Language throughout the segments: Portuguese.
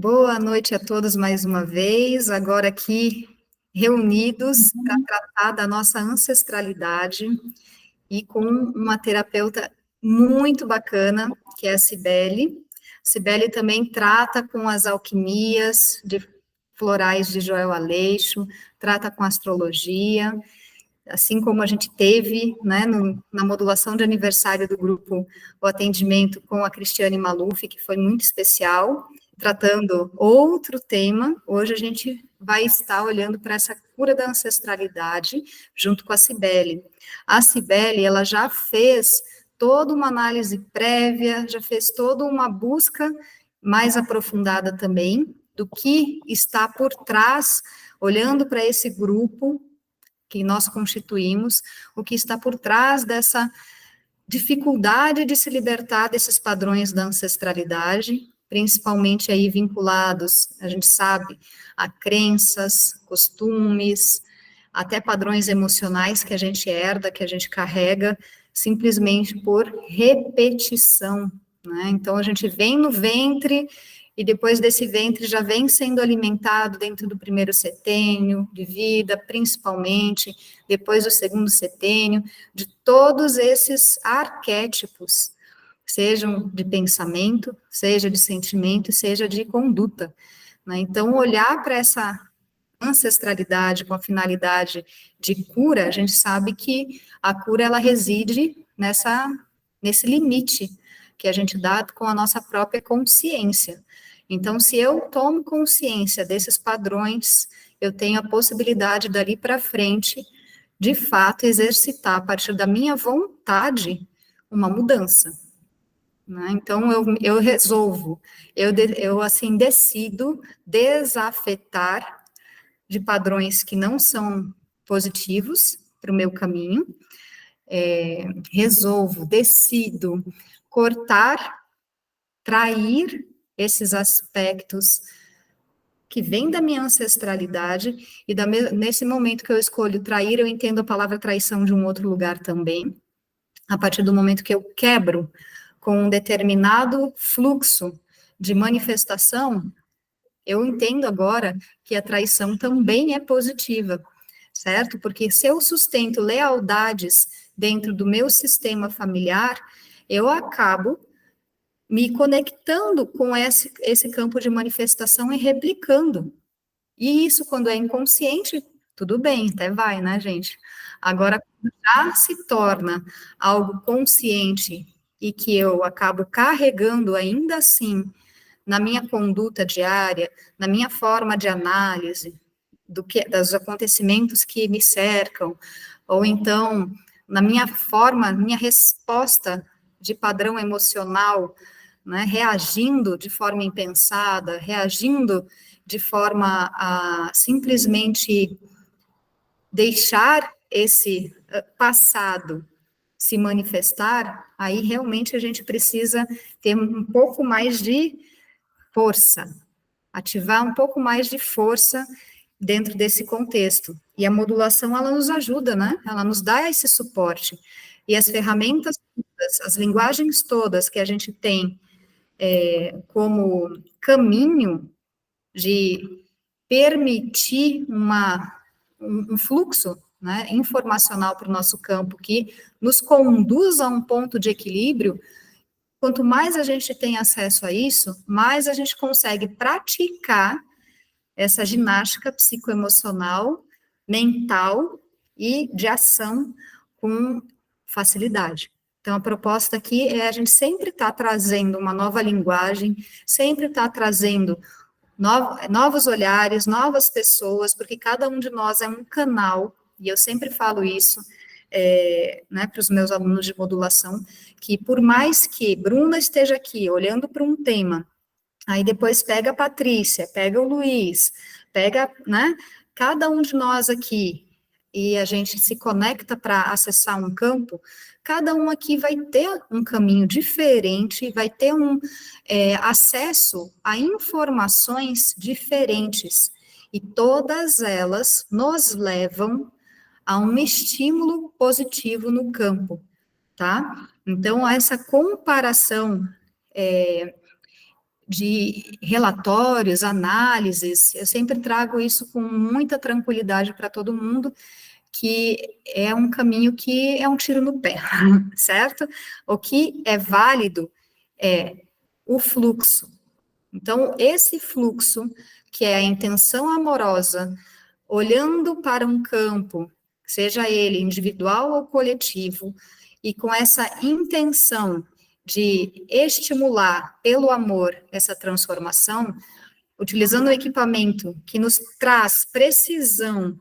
Boa noite a todos mais uma vez, agora aqui reunidos para tratar da nossa ancestralidade e com uma terapeuta muito bacana, que é a Cibele. Cibele também trata com as alquimias de florais de Joel Aleixo, trata com astrologia, assim como a gente teve, né, na modulação de aniversário do grupo, o atendimento com a Cristiane Maluf, que foi muito especial, tratando outro tema. Hoje a gente vai estar olhando para essa cura da ancestralidade, junto com a Cibele. A Cibele, ela já fez toda uma análise prévia, já fez toda uma busca mais aprofundada também, do que está por trás, olhando para esse grupo, que nós constituímos, o que está por trás dessa dificuldade de se libertar desses padrões da ancestralidade, principalmente aí vinculados, a gente sabe, a crenças, costumes, até padrões emocionais que a gente herda, que a gente carrega, simplesmente por repetição, né? Então, a gente vem no ventre e depois desse ventre já vem sendo alimentado dentro do primeiro setênio de vida, principalmente, depois do segundo setênio, de todos esses arquétipos, sejam de pensamento, seja de sentimento, seja de conduta, né? Então, olhar para essa ancestralidade com a finalidade de cura, a gente sabe que a cura, ela reside nesse limite que a gente dá com a nossa própria consciência. Então, se eu tomo consciência desses padrões, eu tenho a possibilidade dali para frente, de fato, exercitar a partir da minha vontade uma mudança, né? Então, eu resolvo, eu assim decido desafetar de padrões que não são positivos para o meu caminho, resolvo, decido cortar, trair esses aspectos que vêm da minha ancestralidade, e nesse momento que eu escolho trair, eu entendo a palavra traição de um outro lugar também, a partir do momento que eu quebro com um determinado fluxo de manifestação, eu entendo agora que a traição também é positiva, certo? Porque se eu sustento lealdades dentro do meu sistema familiar, eu acabo me conectando com esse campo de manifestação e replicando. E isso, quando é inconsciente, tudo bem, até vai, né, gente? Agora, quando já se torna algo consciente e que eu acabo carregando ainda assim na minha conduta diária, na minha forma de análise dos acontecimentos que me cercam, ou então na minha forma, minha resposta de padrão emocional, né, reagindo de forma impensada, reagindo de forma a simplesmente deixar esse passado se manifestar, aí realmente a gente precisa ter um pouco mais de força, ativar um pouco mais de força dentro desse contexto. E a modulação, ela nos ajuda, né? Ela nos dá esse suporte. E as ferramentas todas, as linguagens todas que a gente tem como caminho de permitir um fluxo, né, informacional para o nosso campo que nos conduz a um ponto de equilíbrio. Quanto mais a gente tem acesso a isso, mais a gente consegue praticar essa ginástica psicoemocional, mental e de ação com facilidade. Então, a proposta aqui é a gente sempre estar trazendo uma nova linguagem, sempre estar trazendo novos olhares, novas pessoas, porque cada um de nós é um canal, e eu sempre falo isso, né, para os meus alunos de modulação, que por mais que Bruna esteja aqui olhando para um tema, aí depois pega a Patrícia, pega o Luiz, pega, né, cada um de nós aqui, e a gente se conecta para acessar um campo, cada um aqui vai ter um caminho diferente, vai ter acesso a informações diferentes, e todas elas nos levam a um estímulo positivo no campo, tá? Então, essa comparação de relatórios, análises, eu sempre trago isso com muita tranquilidade para todo mundo, que é um caminho que é um tiro no pé, certo? O que é válido é o fluxo. Então, esse fluxo, que é a intenção amorosa, olhando para um campo, seja ele individual ou coletivo, e com essa intenção de estimular pelo amor essa transformação, utilizando o equipamento que nos traz precisão,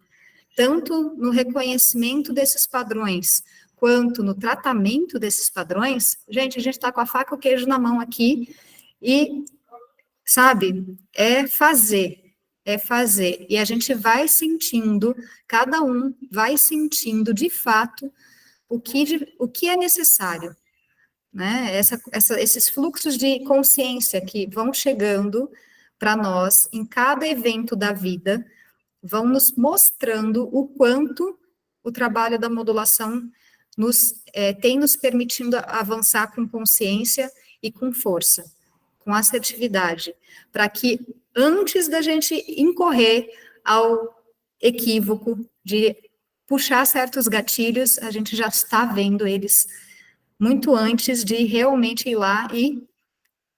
tanto no reconhecimento desses padrões, quanto no tratamento desses padrões, gente, a gente está com a faca e o queijo na mão aqui, e, sabe, é fazer, e a gente vai sentindo, cada um vai sentindo, de fato, o que é necessário, né? Esses fluxos de consciência que vão chegando para nós em cada evento da vida, vão nos mostrando o quanto o trabalho da modulação tem nos permitindo avançar com consciência e com força, com assertividade, para que antes da gente incorrer ao equívoco de puxar certos gatilhos, a gente já está vendo eles muito antes de realmente ir lá e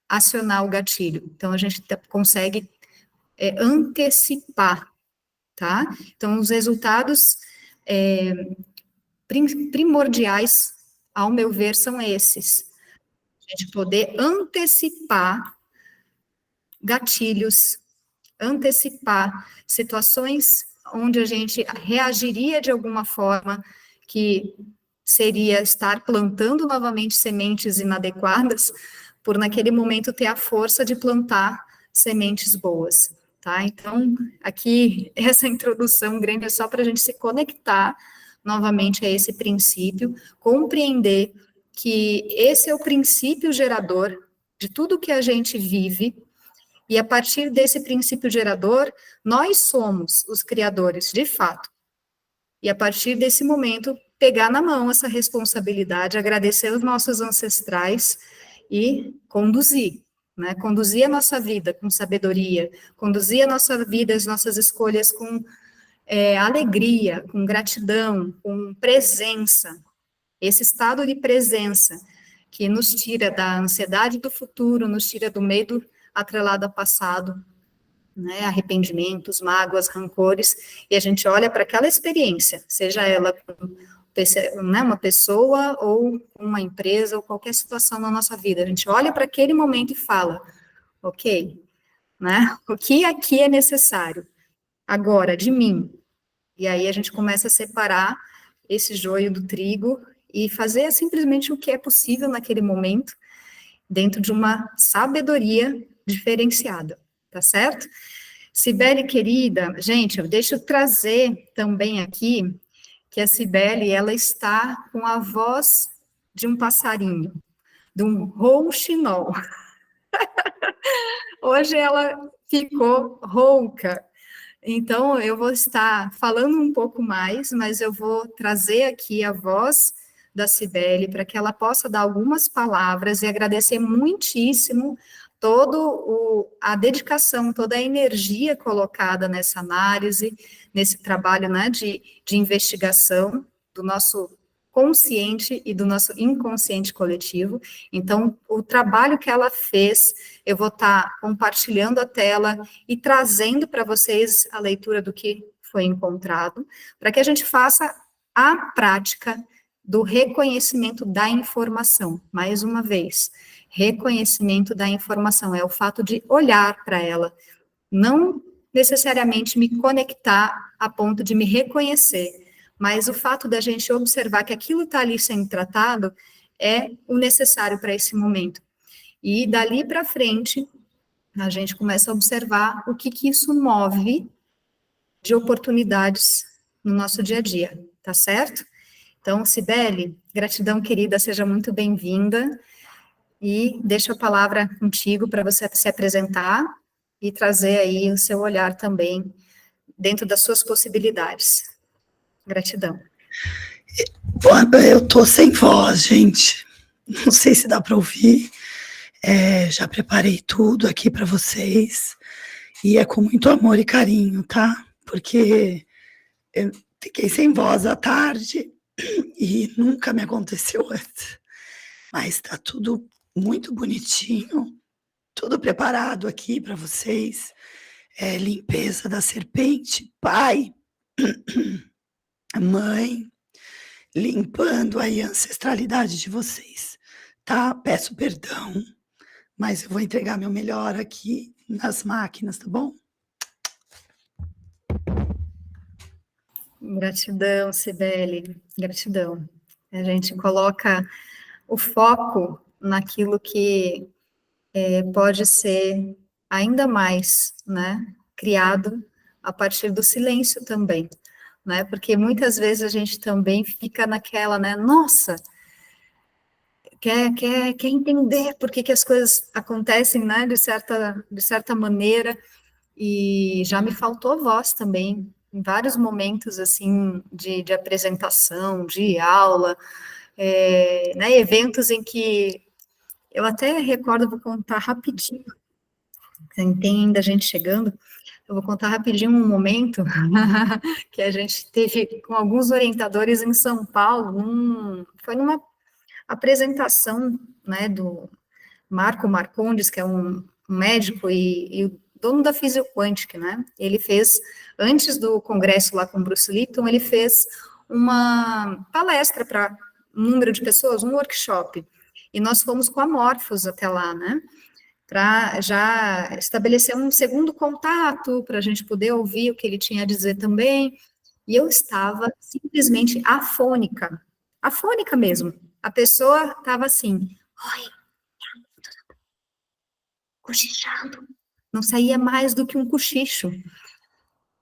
acionar o gatilho. Então, a gente consegue antecipar, tá? Então, os resultados primordiais, ao meu ver, são esses. A gente poder antecipar gatilhos, antecipar situações onde a gente reagiria de alguma forma que seria estar plantando novamente sementes inadequadas, por naquele momento ter a força de plantar sementes boas, tá? Então, aqui, essa introdução grande é só para a gente se conectar novamente a esse princípio, compreender que esse é o princípio gerador de tudo que a gente vive, e a partir desse princípio gerador, nós somos os criadores, de fato. E a partir desse momento, pegar na mão essa responsabilidade, agradecer aos nossos ancestrais e conduzir, né? Conduzir a nossa vida com sabedoria, conduzir a nossa vida, as nossas escolhas com alegria, com gratidão, com presença. Esse estado de presença que nos tira da ansiedade do futuro, nos tira do medo atrelado ao passado, né, arrependimentos, mágoas, rancores, e a gente olha para aquela experiência, seja ela né, uma pessoa ou uma empresa ou qualquer situação na nossa vida, a gente olha para aquele momento e fala, ok, né, o que aqui é necessário agora de mim? E aí a gente começa a separar esse joio do trigo e fazer simplesmente o que é possível naquele momento, dentro de uma sabedoria diferenciada, tá certo? Cibele, querida, gente, deixa eu trazer também aqui que a Cibele, ela está com a voz de um passarinho, de um rouxinol. Hoje ela ficou rouca, então eu vou estar falando um pouco mais, mas eu vou trazer aqui a voz da Cibele para que ela possa dar algumas palavras e agradecer muitíssimo a dedicação, toda a energia colocada nessa análise, nesse trabalho, né, de investigação do nosso consciente e do nosso inconsciente coletivo. Então, o trabalho que ela fez, eu vou estar compartilhando a tela e trazendo para vocês a leitura do que foi encontrado, para que a gente faça a prática do reconhecimento da informação, mais uma vez, reconhecimento da informação, é o fato de olhar para ela, não necessariamente me conectar a ponto de me reconhecer, mas o fato da gente observar que aquilo está ali sendo tratado é o necessário para esse momento. E dali para frente, a gente começa a observar o que isso move de oportunidades no nosso dia a dia, tá certo? Então, Cibele, gratidão, querida, seja muito bem-vinda, e deixo a palavra contigo para você se apresentar e trazer aí o seu olhar também dentro das suas possibilidades. Gratidão. Eu tô sem voz, gente. Não sei se dá para ouvir. Já preparei tudo aqui para vocês, e é com muito amor e carinho, tá? Porque eu fiquei sem voz à tarde e nunca me aconteceu antes. Mas tá tudo muito bonitinho, tudo preparado aqui para vocês. Limpeza da serpente, pai, mãe, limpando aí a ancestralidade de vocês, tá? Peço perdão, mas eu vou entregar meu melhor aqui nas máquinas, tá bom? Gratidão, Cibele, gratidão. A gente coloca o foco naquilo que pode ser ainda mais, né, criado a partir do silêncio também, né, porque muitas vezes a gente também fica naquela, né, nossa, quer entender por que as coisas acontecem, né, de certa maneira, e já me faltou voz também, em vários momentos, assim, de apresentação, de aula, né, eventos em que eu até recordo, vou contar rapidinho, tem ainda gente chegando, eu vou contar rapidinho um momento que a gente teve com alguns orientadores em São Paulo, foi numa apresentação, né, do Marco Marcondes, que é um médico e o dono da Physioquantic, né, ele fez, antes do congresso lá com Bruce Lipton, ele fez uma palestra para um número de pessoas, um workshop, e nós fomos com a Morphos até lá, né, para já estabelecer um segundo contato, para a gente poder ouvir o que ele tinha a dizer também, e eu estava simplesmente afônica mesmo. A pessoa estava assim, oi, cochichando, não saía mais do que um cochicho.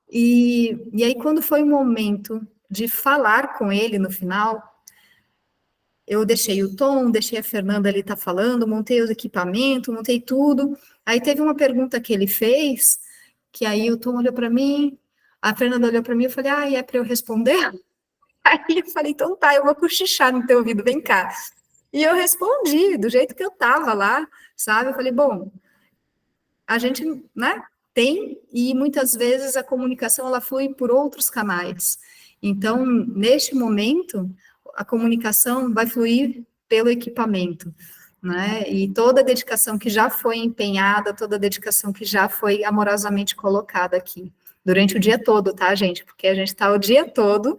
E aí, quando foi o momento de falar com ele no final, eu deixei o Tom, deixei a Fernanda ali estar falando, montei os equipamentos, montei tudo. Aí teve uma pergunta que ele fez, que aí o Tom olhou para mim, a Fernanda olhou para mim, eu falei, e é para eu responder? Aí eu falei, então tá, eu vou cochichar no teu ouvido, vem cá. E eu respondi do jeito que eu estava lá, sabe? Eu falei, bom, a gente, né, tem, e muitas vezes a comunicação, ela flui por outros canais. Então, neste momento, a comunicação vai fluir pelo equipamento, né, e toda a dedicação que já foi empenhada, toda a dedicação que já foi amorosamente colocada aqui, durante o dia todo, tá, gente? Porque a gente está o dia todo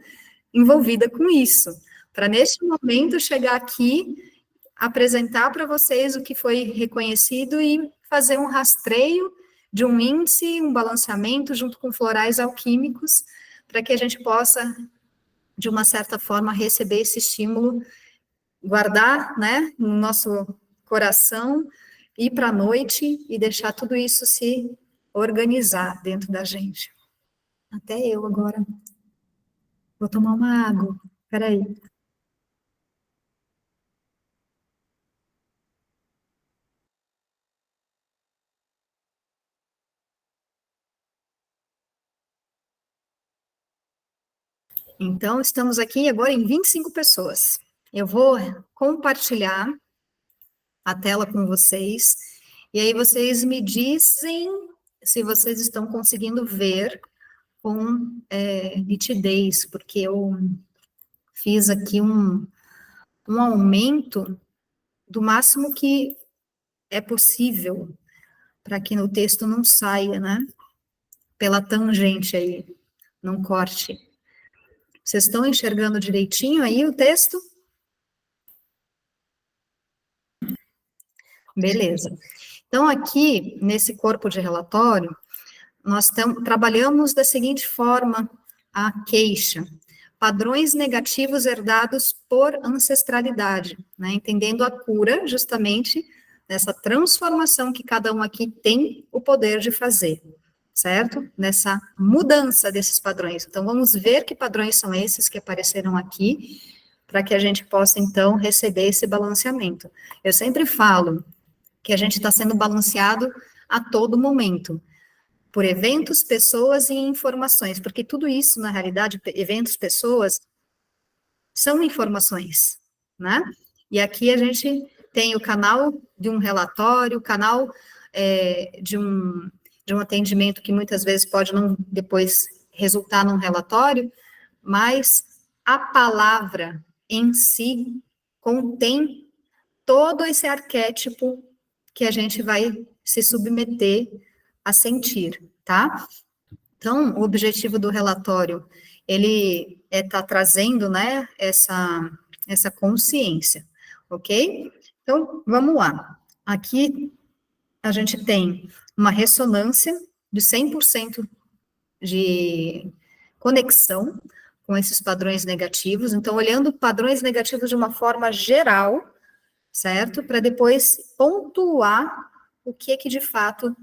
envolvida com isso, para neste momento chegar aqui, apresentar para vocês o que foi reconhecido e fazer um rastreio de um índice, um balanceamento junto com florais alquímicos, para que a gente possa, de uma certa forma, receber esse estímulo, guardar, né, no nosso coração, ir para a noite e deixar tudo isso se organizar dentro da gente. Até eu agora. Vou tomar uma água. Peraí. Então, estamos aqui agora em 25 pessoas. Eu vou compartilhar a tela com vocês, e aí vocês me dizem se vocês estão conseguindo ver com nitidez, porque eu fiz aqui um aumento do máximo que é possível, para que no texto não saia, né, pela tangente aí, não corte. Vocês estão enxergando direitinho aí o texto? Beleza. Então, aqui, nesse corpo de relatório, nós trabalhamos da seguinte forma a queixa. Padrões negativos herdados por ancestralidade, né? Entendendo a cura, justamente, nessa transformação que cada um aqui tem o poder de fazer, certo? Nessa mudança desses padrões. Então, vamos ver que padrões são esses que apareceram aqui, para que a gente possa, então, receber esse balanceamento. Eu sempre falo que a gente está sendo balanceado a todo momento, por eventos, pessoas e informações, porque tudo isso, na realidade, eventos, pessoas, são informações, né? E aqui a gente tem o canal de um relatório, o canal de um atendimento que muitas vezes pode não depois resultar num relatório, mas a palavra em si contém todo esse arquétipo que a gente vai se submeter a sentir, tá? Então, o objetivo do relatório, ele tá trazendo, né, essa consciência, ok? Então, vamos lá. Aqui, a gente tem uma ressonância de 100% de conexão com esses padrões negativos. Então, olhando padrões negativos de uma forma geral, certo? Para depois pontuar o que de fato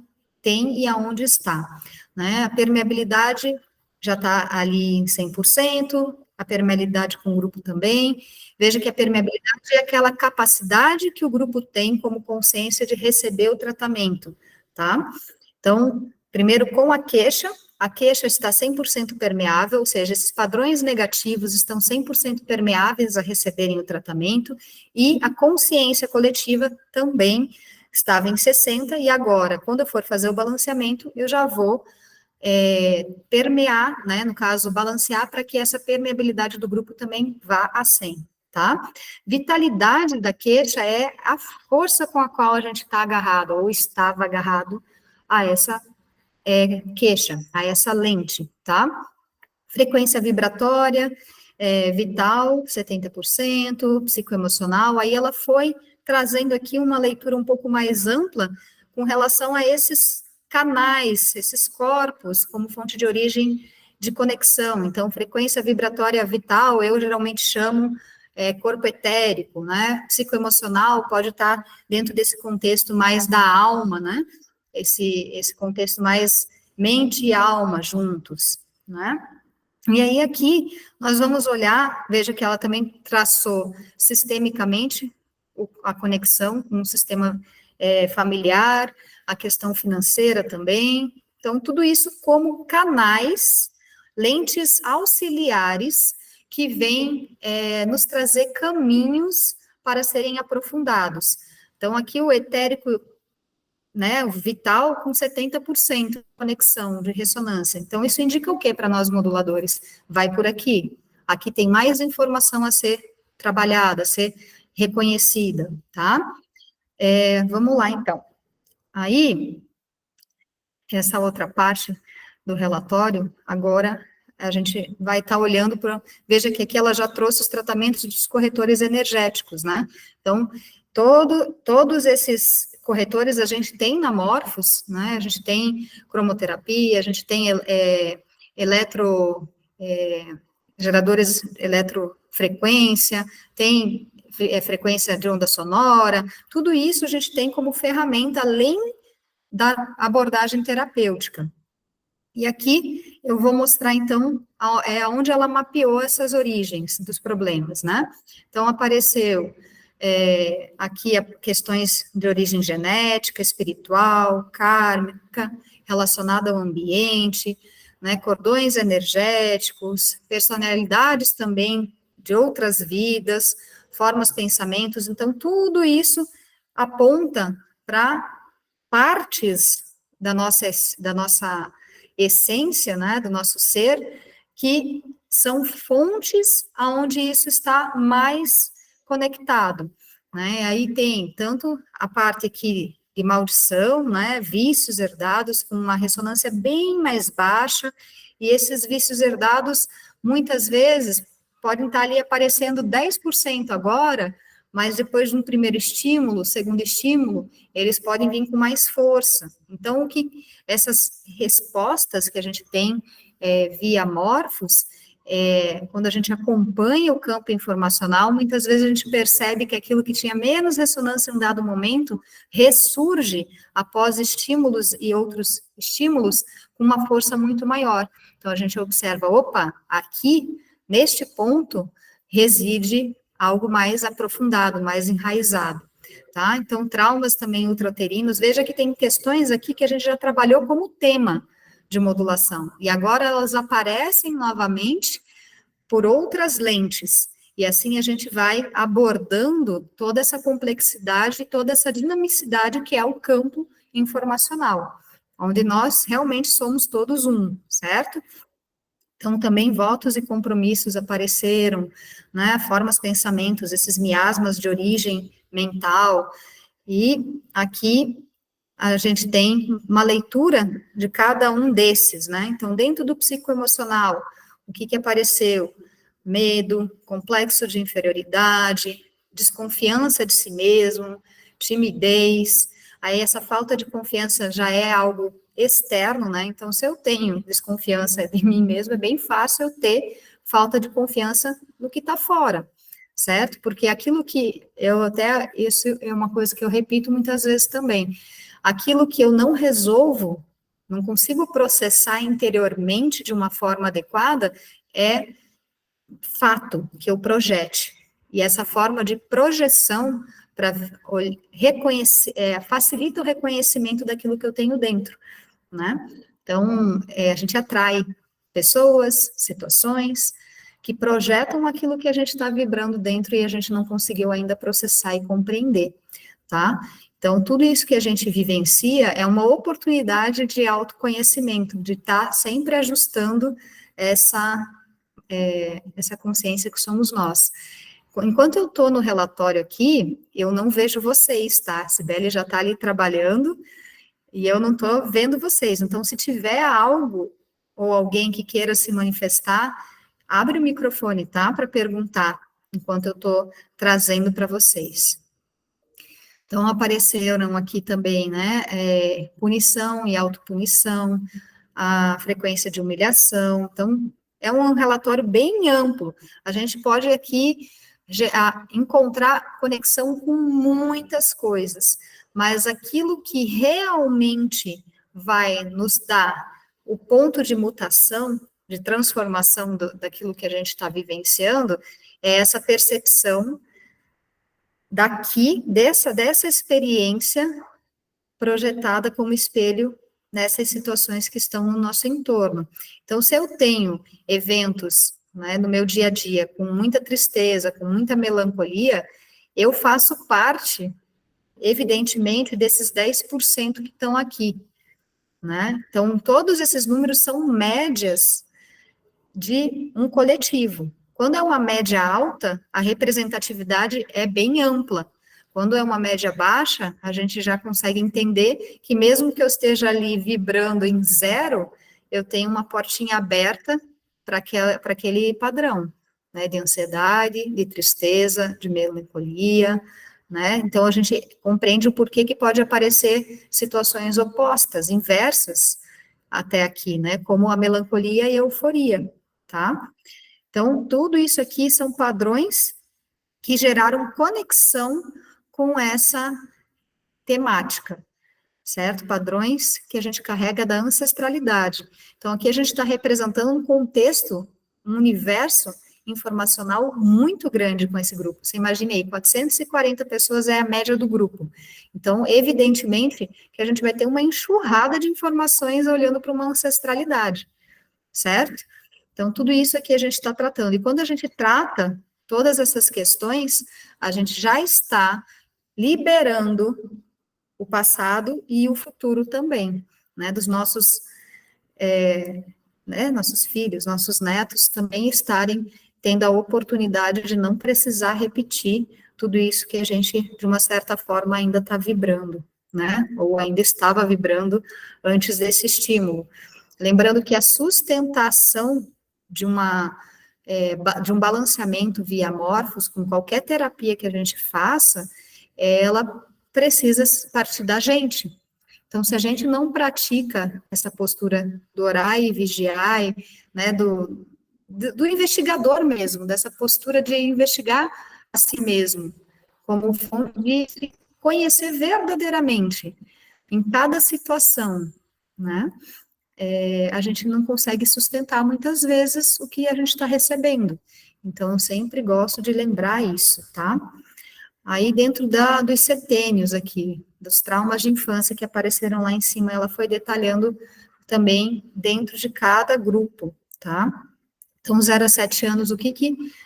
tem e aonde está, né? A permeabilidade já está ali em 100%, a permeabilidade com o grupo também. Veja que a permeabilidade é aquela capacidade que o grupo tem como consciência de receber o tratamento, tá? Então, primeiro com a queixa está 100% permeável, ou seja, esses padrões negativos estão 100% permeáveis a receberem o tratamento, e a consciência coletiva também estava em 60%, e agora, quando eu for fazer o balanceamento, eu já vou permear, né, no caso, balancear para que essa permeabilidade do grupo também vá a 100%, tá? Vitalidade da queixa é a força com a qual a gente está agarrado, ou estava agarrado a essa queixa, a essa lente, tá? Frequência vibratória, vital, 70%, psicoemocional, aí ela foi trazendo aqui uma leitura um pouco mais ampla com relação a esses canais, esses corpos, como fonte de origem de conexão. Então, frequência vibratória vital, eu geralmente chamo corpo etérico, né? Psicoemocional pode estar dentro desse contexto mais da alma, né? Esse contexto mais mente e alma juntos, né? E aí aqui nós vamos olhar, veja que ela também traçou sistemicamente a conexão com o sistema familiar, a questão financeira também. Então, tudo isso como canais, lentes auxiliares que vêm nos trazer caminhos para serem aprofundados. Então, aqui o etérico, né, o vital com 70% de conexão, de ressonância. Então, isso indica o que para nós moduladores? Vai por aqui. Aqui tem mais informação a ser trabalhada, a ser reconhecida, tá? Vamos lá, então. Aí, essa outra parte do relatório, agora a gente vai estar olhando para... Veja que aqui ela já trouxe os tratamentos dos corretores energéticos, né? Então, todos esses corretores a gente tem na Morphos, né? A gente tem cromoterapia, a gente tem geradores eletrofrequência, tem frequência de onda sonora, tudo isso a gente tem como ferramenta além da abordagem terapêutica. E aqui eu vou mostrar, então, onde ela mapeou essas origens dos problemas, né? Então, apareceu aqui questões de origem genética, espiritual, kármica, relacionada ao ambiente, né, cordões energéticos, personalidades também de outras vidas, formas, pensamentos. Então, tudo isso aponta para partes da nossa essência, né, do nosso ser, que são fontes aonde isso está mais conectado, né? Aí tem tanto a parte aqui de maldição, né, vícios herdados com uma ressonância bem mais baixa, e esses vícios herdados, muitas vezes, podem estar ali aparecendo 10% agora, mas depois de um primeiro estímulo, segundo estímulo, eles podem vir com mais força. Então, essas respostas que a gente tem via Morphos, quando a gente acompanha o campo informacional, muitas vezes a gente percebe que aquilo que tinha menos ressonância em um dado momento, ressurge após estímulos e outros estímulos com uma força muito maior. Então, a gente observa, opa, aqui, neste ponto, reside algo mais aprofundado, mais enraizado, tá? Então, traumas também ultrauterinos, veja que tem questões aqui que a gente já trabalhou como tema de modulação, e agora elas aparecem novamente por outras lentes. E assim a gente vai abordando toda essa complexidade, toda essa dinamicidade que é o campo informacional, onde nós realmente somos todos um, certo? Então, também votos e compromissos apareceram, né, formas, pensamentos, esses miasmas de origem mental, e aqui a gente tem uma leitura de cada um desses, né? Então, dentro do psicoemocional, o que que apareceu? Medo, complexo de inferioridade, desconfiança de si mesmo, timidez. Aí essa falta de confiança já é algo externo, né? Então, se eu tenho desconfiança de mim mesmo, é bem fácil eu ter falta de confiança no que está fora, certo? Porque aquilo que eu até, isso é uma coisa que eu repito muitas vezes também, aquilo que eu não resolvo, não consigo processar interiormente de uma forma adequada, é fato que eu projete. E essa forma de projeção para reconhecer, facilita o reconhecimento daquilo que eu tenho dentro, né? Então, a gente atrai pessoas, situações que projetam aquilo que a gente está vibrando dentro e a gente não conseguiu ainda processar e compreender, tá? Então, tudo isso que a gente vivencia é uma oportunidade de autoconhecimento, de estar sempre ajustando essa consciência que somos nós. Enquanto eu estou no relatório aqui, eu não vejo vocês, tá? A Sibeli já está ali trabalhando e eu não estou vendo vocês. Então, se tiver algo ou alguém que queira se manifestar, abre o microfone, tá? Para perguntar, enquanto eu estou trazendo para vocês. Então, apareceram aqui também, né? Punição e autopunição, a frequência de humilhação. Então, é um relatório bem amplo. A gente pode aqui encontrar conexão com muitas coisas, mas aquilo que realmente vai nos dar o ponto de mutação, de transformação daquilo que a gente está vivenciando, é essa percepção daqui, dessa experiência projetada como espelho nessas situações que estão no nosso entorno. Então, se eu tenho eventos, né, no meu dia a dia com muita tristeza, com muita melancolia, eu faço parte, evidentemente, desses 10% que estão aqui, né? Então, todos esses números são médias de um coletivo. Quando é uma média alta, a representatividade é bem ampla. Quando é uma média baixa, a gente já consegue entender que mesmo que eu esteja ali vibrando em zero, eu tenho uma portinha aberta para aquele padrão, né, de ansiedade, de tristeza, de melancolia, né? Então a gente compreende o porquê que pode aparecer situações opostas, inversas até aqui, né, como a melancolia e a euforia, tá? Então tudo isso aqui são padrões que geraram conexão com essa temática, certo? Padrões que a gente carrega da ancestralidade. Então, aqui a gente está representando um contexto, um universo informacional muito grande com esse grupo. Você imagine aí, 440 pessoas é a média do grupo. Então, evidentemente, que a gente vai ter uma enxurrada de informações olhando para uma ancestralidade, certo? Então, tudo isso aqui a gente está tratando. E quando a gente trata todas essas questões, a gente já está liberando o passado e o futuro também, né, dos nossos, nossos filhos, nossos netos também estarem tendo a oportunidade de não precisar repetir tudo isso que a gente, de uma certa forma, ainda está vibrando, né, ou ainda estava vibrando antes desse estímulo. Lembrando que a sustentação de de um balanceamento via morfos, com qualquer terapia que a gente faça, ela precisa partir da gente. Então, se a gente não pratica essa postura do orar e vigiar, né, do investigador mesmo, dessa postura de investigar a si mesmo, como fonte de se conhecer verdadeiramente em cada situação, né, a gente não consegue sustentar muitas vezes o que a gente está recebendo. Então, eu sempre gosto de lembrar isso, tá? Aí, dentro dos setênios aqui, dos traumas de infância que apareceram lá em cima, ela foi detalhando também dentro de cada grupo, tá? Então, 0 a 7 anos, o que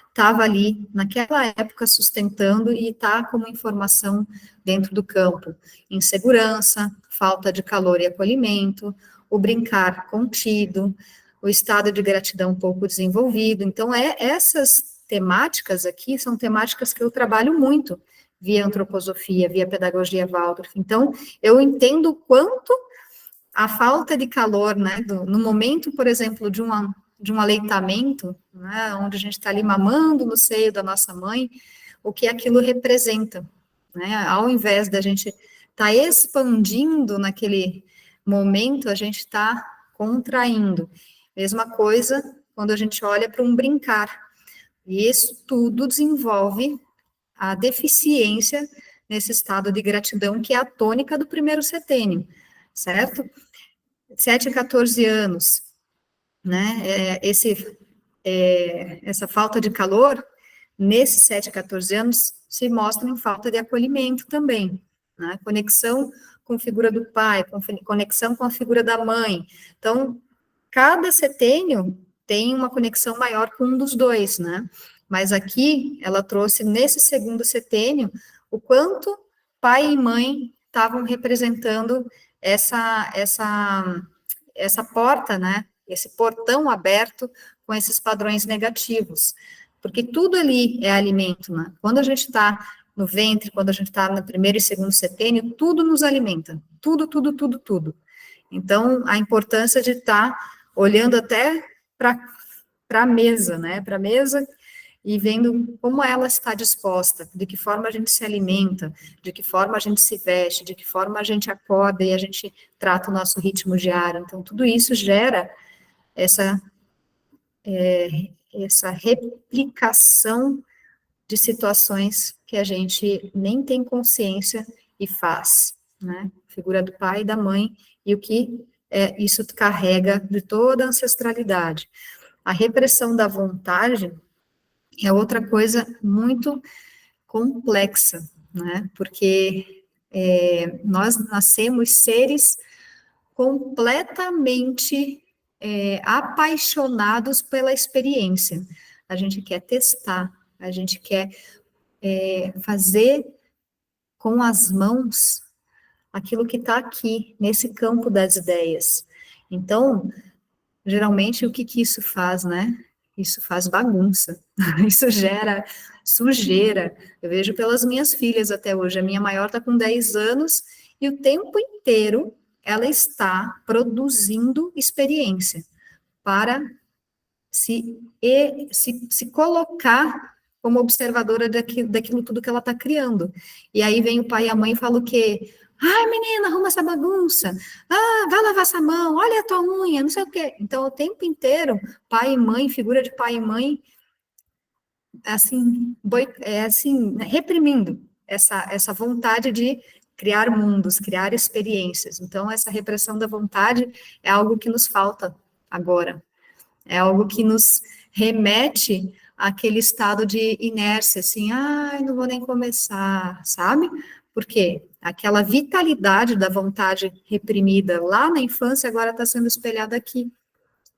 estava ali naquela época sustentando e está como informação dentro do campo? Insegurança, falta de calor e acolhimento, o brincar contido, o estado de gratidão pouco desenvolvido. Então, essas temáticas aqui são temáticas que eu trabalho muito via antroposofia, via pedagogia Waldorf. Então, eu entendo o quanto a falta de calor, né, no momento, por exemplo, de um aleitamento, né, onde a gente está ali mamando no seio da nossa mãe, o que aquilo representa, né, ao invés da gente estar expandindo naquele momento, a gente está contraindo. Mesma coisa quando a gente olha para um brincar, e isso tudo desenvolve a deficiência nesse estado de gratidão, que é a tônica do primeiro setênio, certo? 7 a 14 anos, né, essa falta de calor, nesses 7 a 14 anos, se mostra em falta de acolhimento também, né, conexão com a figura do pai, conexão com a figura da mãe. Então, cada setênio tem uma conexão maior com um dos dois, né, mas aqui, ela trouxe nesse segundo setênio, o quanto pai e mãe estavam representando essa porta, né, esse portão aberto com esses padrões negativos, porque tudo ali é alimento, né, quando a gente está no ventre, quando a gente está no primeiro e segundo setênio, tudo nos alimenta, tudo, tudo, tudo, tudo. Então, a importância de estar olhando até para a mesa, né, para a mesa, e vendo como ela está disposta, de que forma a gente se alimenta, de que forma a gente se veste, de que forma a gente acorda e a gente trata o nosso ritmo diário. Então, tudo isso gera essa replicação de situações que a gente nem tem consciência e faz, né? Figura do pai e da mãe, e o que isso carrega de toda a ancestralidade. A repressão da vontade é outra coisa muito complexa, né? Porque nós nascemos seres completamente apaixonados pela experiência. A gente quer testar, a gente quer fazer com as mãos aquilo que está aqui, nesse campo das ideias. Então, geralmente, o que isso faz, né? Isso faz bagunça, isso gera sujeira. Eu vejo pelas minhas filhas até hoje. A minha maior está com 10 anos e o tempo inteiro ela está produzindo experiência para se colocar como observadora daquilo tudo que ela está criando. E aí vem o pai e a mãe e fala o quê? Ai, menina, arruma essa bagunça. Ah, vai lavar essa mão, olha a tua unha, não sei o quê. Então, o tempo inteiro, pai e mãe, figura de pai e mãe, assim, reprimindo essa vontade de criar mundos, criar experiências. Então, essa repressão da vontade é algo que nos falta agora. É algo que nos remete àquele estado de inércia, assim, ai, não vou nem começar, sabe? Por quê? Aquela vitalidade da vontade reprimida lá na infância agora está sendo espelhada aqui,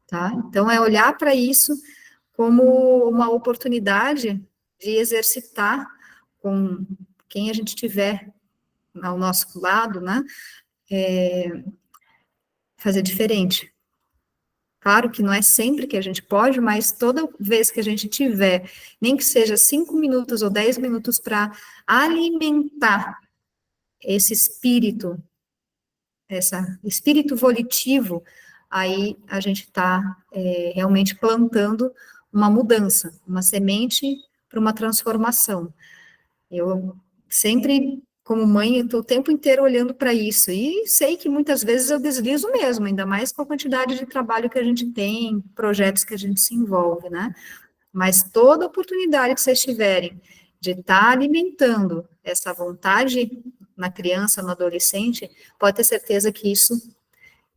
tá? Então, é olhar para isso como uma oportunidade de exercitar com quem a gente tiver ao nosso lado, né? Fazer diferente. Claro que não é sempre que a gente pode, mas toda vez que a gente tiver, nem que seja 5 minutos ou 10 minutos para alimentar esse espírito volitivo, aí a gente está realmente plantando uma mudança, uma semente para uma transformação. Eu sempre, como mãe, estou o tempo inteiro olhando para isso, e sei que muitas vezes eu deslizo mesmo, ainda mais com a quantidade de trabalho que a gente tem, projetos que a gente se envolve, né? Mas toda oportunidade que vocês tiverem de estar alimentando essa vontade na criança, no adolescente, pode ter certeza que isso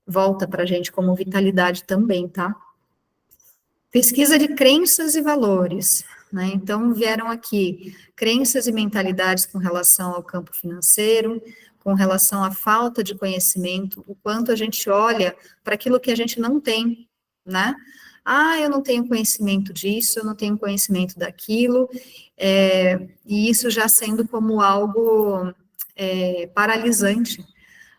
volta para a gente como vitalidade também, tá? Pesquisa de crenças e valores, né? Então, vieram aqui crenças e mentalidades com relação ao campo financeiro, com relação à falta de conhecimento, o quanto a gente olha para aquilo que a gente não tem, né? Ah, eu não tenho conhecimento disso, eu não tenho conhecimento daquilo, e isso já sendo como algo paralisante.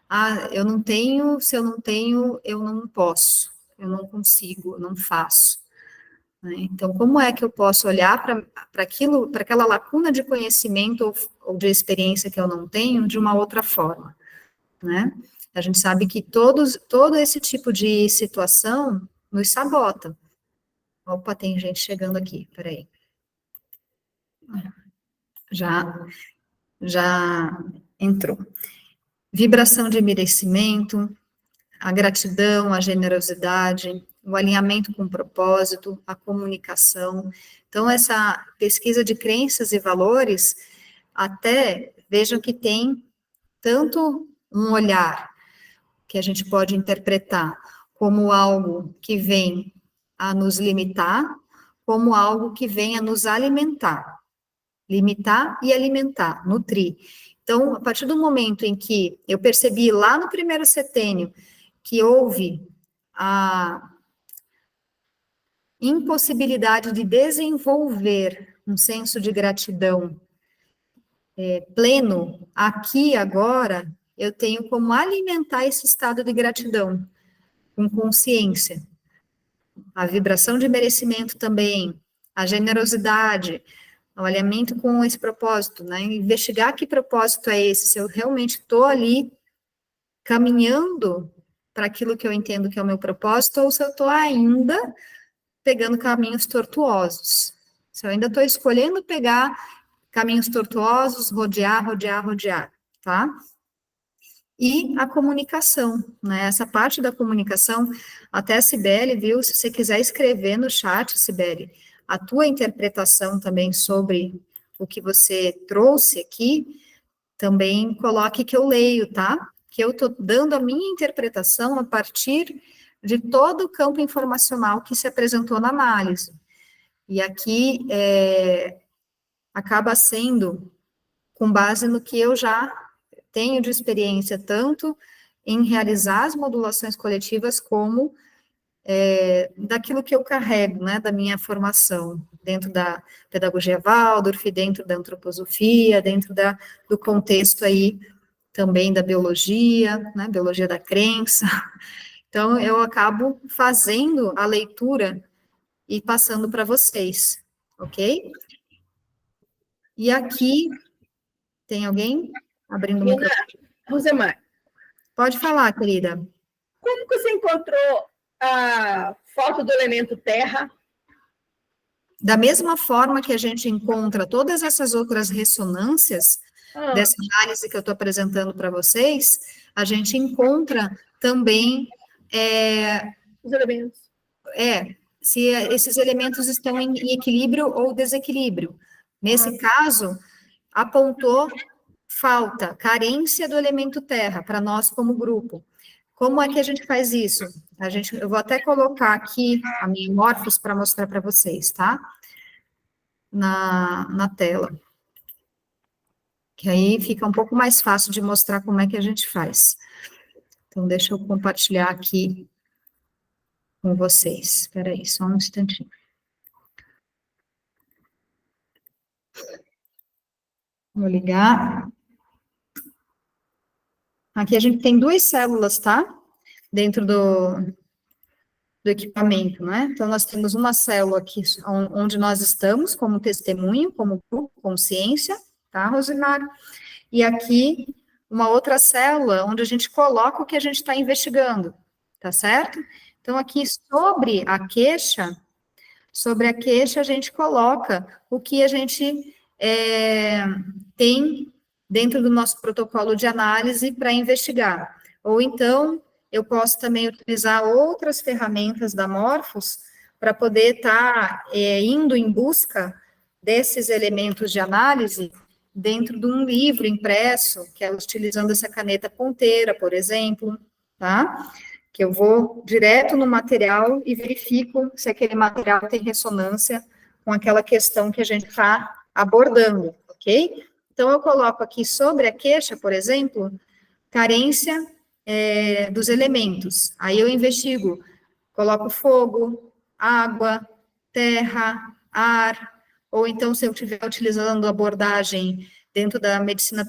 Ah, eu não tenho, se eu não tenho, eu não posso, eu não consigo, eu não faço. Né? Então, como é que eu posso olhar para aquilo, para aquela lacuna de conhecimento ou de experiência que eu não tenho de uma outra forma, né? A gente sabe que todo esse tipo de situação nos sabota. Opa, tem gente chegando aqui, peraí. Já, já entrou. Vibração de merecimento, a gratidão, a generosidade, o alinhamento com o propósito, a comunicação. Então, essa pesquisa de crenças e valores, até vejam que tem tanto um olhar que a gente pode interpretar como algo que vem a nos limitar, como algo que vem a nos alimentar. Limitar e alimentar, nutrir. Então, a partir do momento em que eu percebi lá no primeiro setênio que houve a impossibilidade de desenvolver um senso de gratidão pleno, aqui e agora, eu tenho como alimentar esse estado de gratidão, com consciência. A vibração de merecimento também, a generosidade, o alinhamento com esse propósito, né? Investigar que propósito é esse, se eu realmente estou ali caminhando para aquilo que eu entendo que é o meu propósito, ou se eu estou ainda pegando caminhos tortuosos. Se eu ainda estou escolhendo pegar caminhos tortuosos, rodear, tá? E a comunicação, né? Essa parte da comunicação, até a Cibele, viu? Se você quiser escrever no chat, Cibele, a tua interpretação também sobre o que você trouxe aqui, também coloque que eu leio, tá? Que eu estou dando a minha interpretação a partir de todo o campo informacional que se apresentou na análise. E aqui acaba sendo com base no que eu já tenho de experiência, tanto em realizar as modulações coletivas, como daquilo que eu carrego, né, da minha formação, dentro da pedagogia Waldorf, dentro da antroposofia, dentro do contexto aí também da biologia, né, biologia da crença. Então, eu acabo fazendo a leitura e passando para vocês, ok? E aqui, tem alguém abrindo o microfone? Rosemar, Pode falar, querida. como que você encontrou a foto do elemento terra? Da mesma forma que a gente encontra todas essas outras ressonâncias dessa análise que eu estou apresentando para vocês, a gente encontra também Os elementos. se esses elementos estão em equilíbrio ou desequilíbrio. Nesse caso, apontou falta, carência do elemento terra para nós como grupo. Como é que a gente faz isso? Eu vou até colocar aqui a minha Morphos para mostrar para vocês, tá? Na tela. Que aí fica um pouco mais fácil de mostrar como é que a gente faz. Então, deixa eu compartilhar aqui com vocês. Espera aí, só um instantinho. Vou ligar. Aqui a gente tem 2 células, tá? Dentro do equipamento, né? Então, nós temos uma célula aqui onde nós estamos como testemunho, como grupo, consciência, tá, Rosimar? E aqui, uma outra célula onde a gente coloca o que a gente está investigando, tá certo? Então, aqui sobre a queixa a gente coloca o que a gente tem dentro do nosso protocolo de análise para investigar. Ou então, eu posso também utilizar outras ferramentas da Morphos para poder estar indo em busca desses elementos de análise dentro de um livro impresso, que é utilizando essa caneta ponteira, por exemplo, tá? Que eu vou direto no material e verifico se aquele material tem ressonância com aquela questão que a gente está abordando, ok? Então, eu coloco aqui sobre a queixa, por exemplo, carência dos elementos. Aí eu investigo, coloco fogo, água, terra, ar, ou então, se eu estiver utilizando abordagem dentro da medicina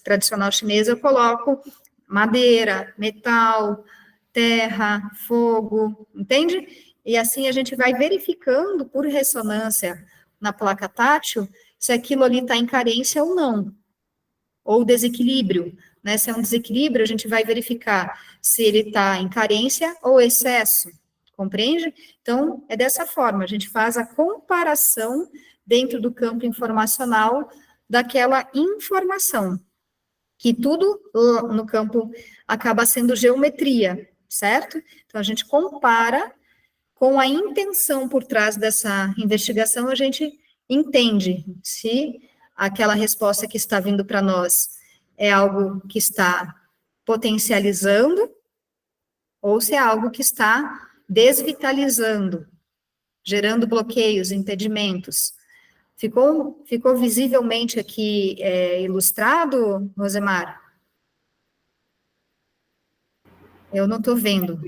tradicional chinesa, eu coloco madeira, metal, terra, fogo, entende? E assim a gente vai verificando por ressonância na placa tátil se aquilo ali está em carência ou não, ou desequilíbrio, né? Se é um desequilíbrio, a gente vai verificar se ele está em carência ou excesso, compreende? Então, é dessa forma, a gente faz a comparação dentro do campo informacional daquela informação, que tudo no campo acaba sendo geometria, certo? Então, a gente compara com a intenção por trás dessa investigação, a gente entende se aquela resposta que está vindo para nós é algo que está potencializando ou se é algo que está desvitalizando, gerando bloqueios, impedimentos. Ficou visivelmente aqui ilustrado, Rosemar? Eu não estou vendo.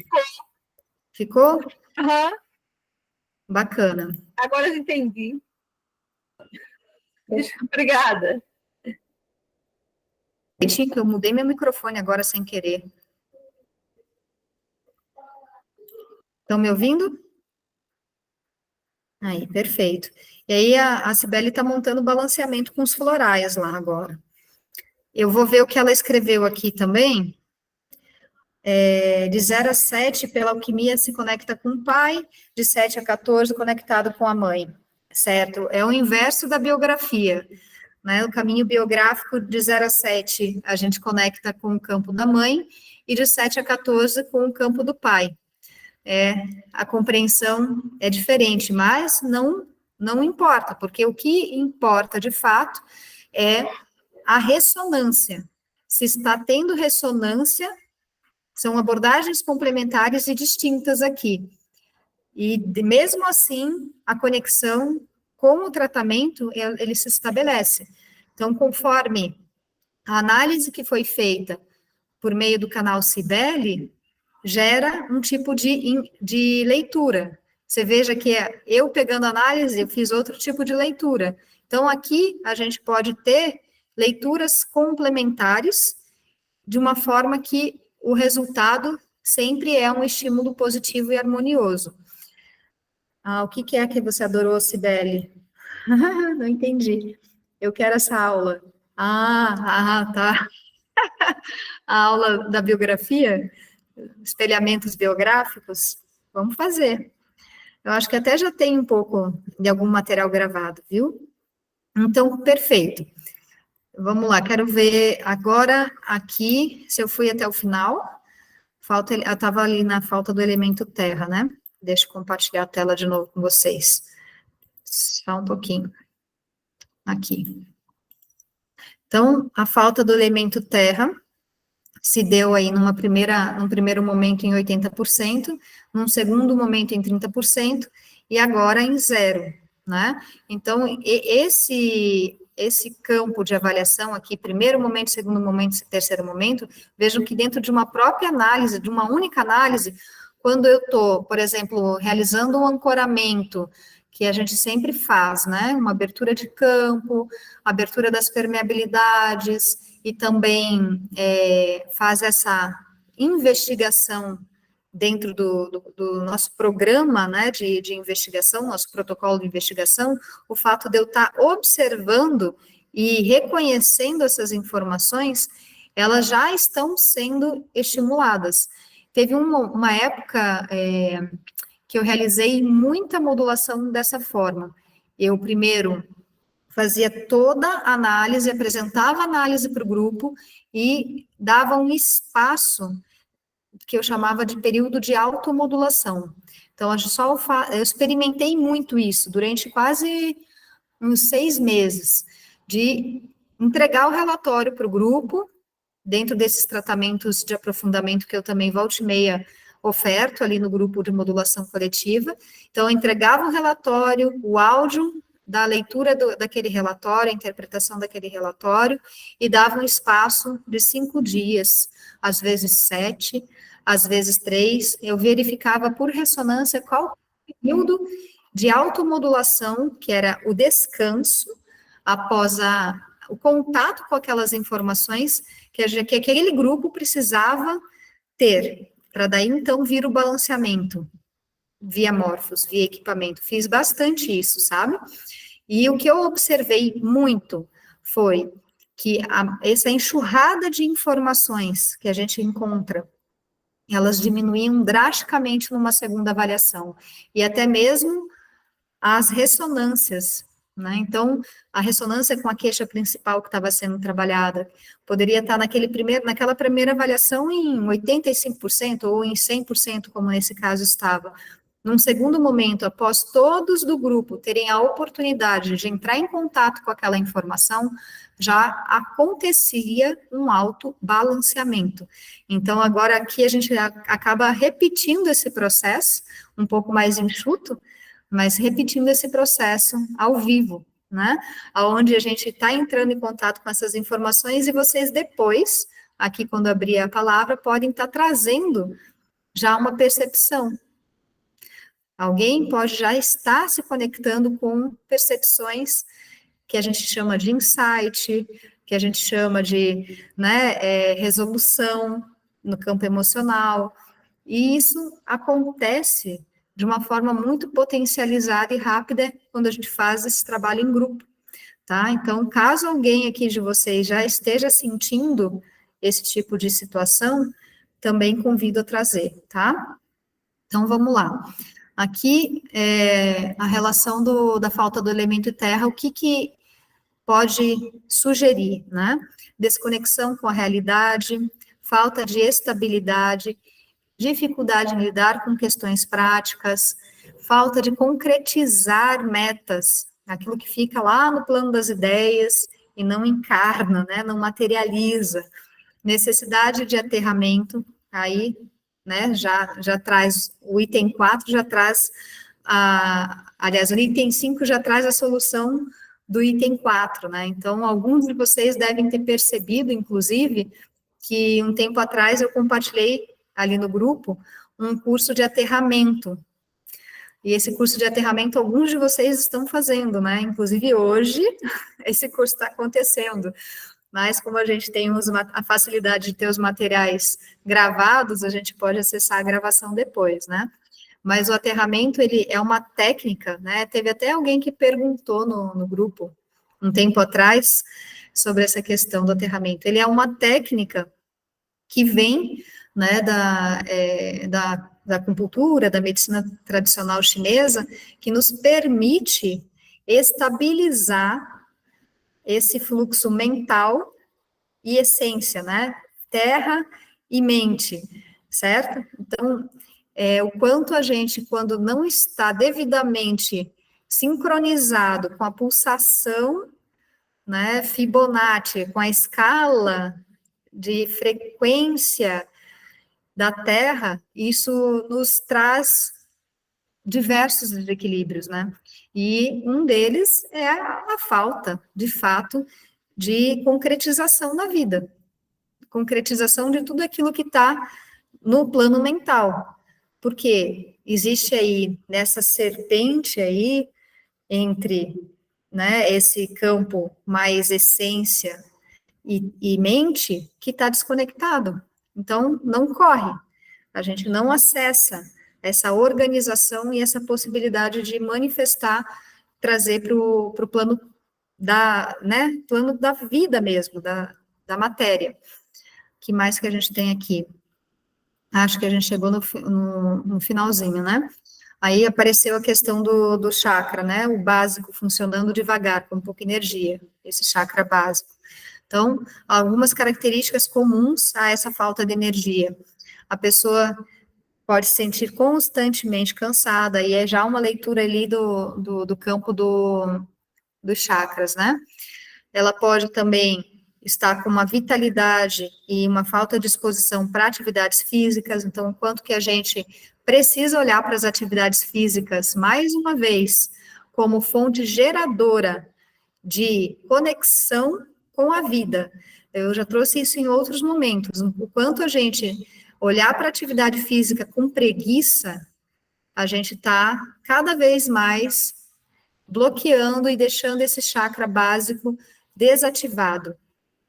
Ficou? Aham, Bacana. agora eu entendi. Obrigada. Eu mudei meu microfone agora sem querer. Estão me ouvindo? Aí, perfeito. E aí, a Cibele está montando balanceamento com os florais lá agora. Eu vou ver o que ela escreveu aqui também. De 0 a 7, pela alquimia, se conecta com o pai, de 7 a 14, conectado com a mãe, certo? É o inverso da biografia, né? O caminho biográfico, de 0 a 7, a gente conecta com o campo da mãe, e de 7 a 14, com o campo do pai. A compreensão é diferente, mas não importa, porque o que importa, de fato, é a ressonância. Se está tendo ressonância, são abordagens complementares e distintas aqui. E, mesmo assim, a conexão com o tratamento, ele se estabelece. Então, conforme a análise que foi feita por meio do canal Cibele, gera um tipo de leitura. Você veja que eu pegando análise, eu fiz outro tipo de leitura. Então, aqui, a gente pode ter leituras complementares, de uma forma que o resultado sempre é um estímulo positivo e harmonioso. O que é que você adorou, Cibele? Não entendi. Eu quero essa aula. Tá. A aula da biografia, espelhamentos biográficos, vamos fazer. Eu acho que até já tem um pouco de algum material gravado, viu? Então, perfeito. Vamos lá, quero ver agora aqui, se eu fui até o final. Eu estava ali na falta do elemento terra, né? Deixa eu compartilhar a tela de novo com vocês. Só um pouquinho. Aqui. Então, a falta do elemento terra se deu aí num primeiro momento em 80%, num segundo momento em 30%, e agora em 0%, né? Então, esse campo de avaliação aqui, primeiro momento, segundo momento, terceiro momento, vejam que dentro de uma própria análise, de uma única análise, quando eu estou, por exemplo, realizando um ancoramento, que a gente sempre faz, né? Uma abertura de campo, abertura das permeabilidades, e também faz essa investigação dentro do nosso programa, né, de investigação, nosso protocolo de investigação, o fato de eu estar observando e reconhecendo essas informações, elas já estão sendo estimuladas. Teve uma época que eu realizei muita modulação dessa forma. Eu primeiro fazia toda a análise, apresentava a análise para o grupo e dava um espaço que eu chamava de período de automodulação. Então, eu experimentei muito isso durante quase uns 6 meses, de entregar o relatório para o grupo, dentro desses tratamentos de aprofundamento que eu também volta e meia oferto ali no grupo de modulação coletiva. Então, eu entregava o relatório, o áudio da leitura daquele relatório, a interpretação daquele relatório, e dava um espaço de 5 dias, às vezes 7, às vezes 3, eu verificava por ressonância qual período de automodulação, que era o descanso, após o contato com aquelas informações que aquele grupo precisava ter, para daí então vir o balanceamento, via morfos, via equipamento. Fiz bastante isso, sabe? E o que eu observei muito foi que essa enxurrada de informações que a gente encontra, elas diminuíam drasticamente numa segunda avaliação, e até mesmo as ressonâncias, né? Então, a ressonância com a queixa principal que estava sendo trabalhada poderia estar naquela primeira avaliação em 85% ou em 100%, como nesse caso estava. Num segundo momento, após todos do grupo terem a oportunidade de entrar em contato com aquela informação, já acontecia um autobalanceamento. Então, agora aqui a gente acaba repetindo esse processo, um pouco mais enxuto, mas repetindo esse processo ao vivo, né? Onde a gente está entrando em contato com essas informações e vocês depois, aqui quando abrir a palavra, podem estar trazendo já uma percepção. Alguém pode já estar se conectando com percepções que a gente chama de insight, que a gente chama de, né, resolução no campo emocional, e isso acontece de uma forma muito potencializada e rápida quando a gente faz esse trabalho em grupo, tá? Então, caso alguém aqui de vocês já esteja sentindo esse tipo de situação, também convido a trazer, tá? Então, vamos lá. Aqui, a relação da falta do elemento terra, o que pode sugerir, né? Desconexão com a realidade, falta de estabilidade, dificuldade em lidar com questões práticas, falta de concretizar metas, aquilo que fica lá no plano das ideias e não encarna, né, não materializa, necessidade de aterramento, aí, né, já traz, o item 4 já traz, aliás, o item 5 já traz a solução do item 4, né, então alguns de vocês devem ter percebido, inclusive, que um tempo atrás eu compartilhei ali no grupo, um curso de aterramento. E esse curso de aterramento, alguns de vocês estão fazendo, né? Inclusive hoje, esse curso está acontecendo. Mas como a gente tem a facilidade de ter os materiais gravados, a gente pode acessar a gravação depois, né? Mas o aterramento, ele é uma técnica, né? Teve até alguém que perguntou no grupo, um tempo atrás, sobre essa questão do aterramento. Ele é uma técnica que vem, né, da acupuntura, da medicina tradicional chinesa, que nos permite estabilizar esse fluxo mental e essência, né, terra e mente, certo? Então, o quanto a gente, quando não está devidamente sincronizado com a pulsação, né, Fibonacci, com a escala de frequência da Terra, isso nos traz diversos desequilíbrios, né? E um deles é a falta, de fato, de concretização na vida, concretização de tudo aquilo que está no plano mental, porque existe aí, nessa serpente aí, entre, né, esse campo mais essência e mente, que está desconectado. Então, não corre. A gente não acessa essa organização e essa possibilidade de manifestar, trazer para o plano plano da vida mesmo, da matéria. O que mais que a gente tem aqui? Acho que a gente chegou no finalzinho, né? Aí apareceu a questão do chakra, né? O básico funcionando devagar, com pouca energia, esse chakra básico. Então, algumas características comuns a essa falta de energia. A pessoa pode se sentir constantemente cansada, e é já uma leitura ali do campo dos chakras, né? Ela pode também estar com uma vitalidade e uma falta de disposição para atividades físicas, então, o quanto que a gente precisa olhar para as atividades físicas, mais uma vez, como fonte geradora de conexão com a vida. Eu já trouxe isso em outros momentos, o quanto a gente olhar para a atividade física com preguiça, a gente está cada vez mais bloqueando e deixando esse chakra básico desativado,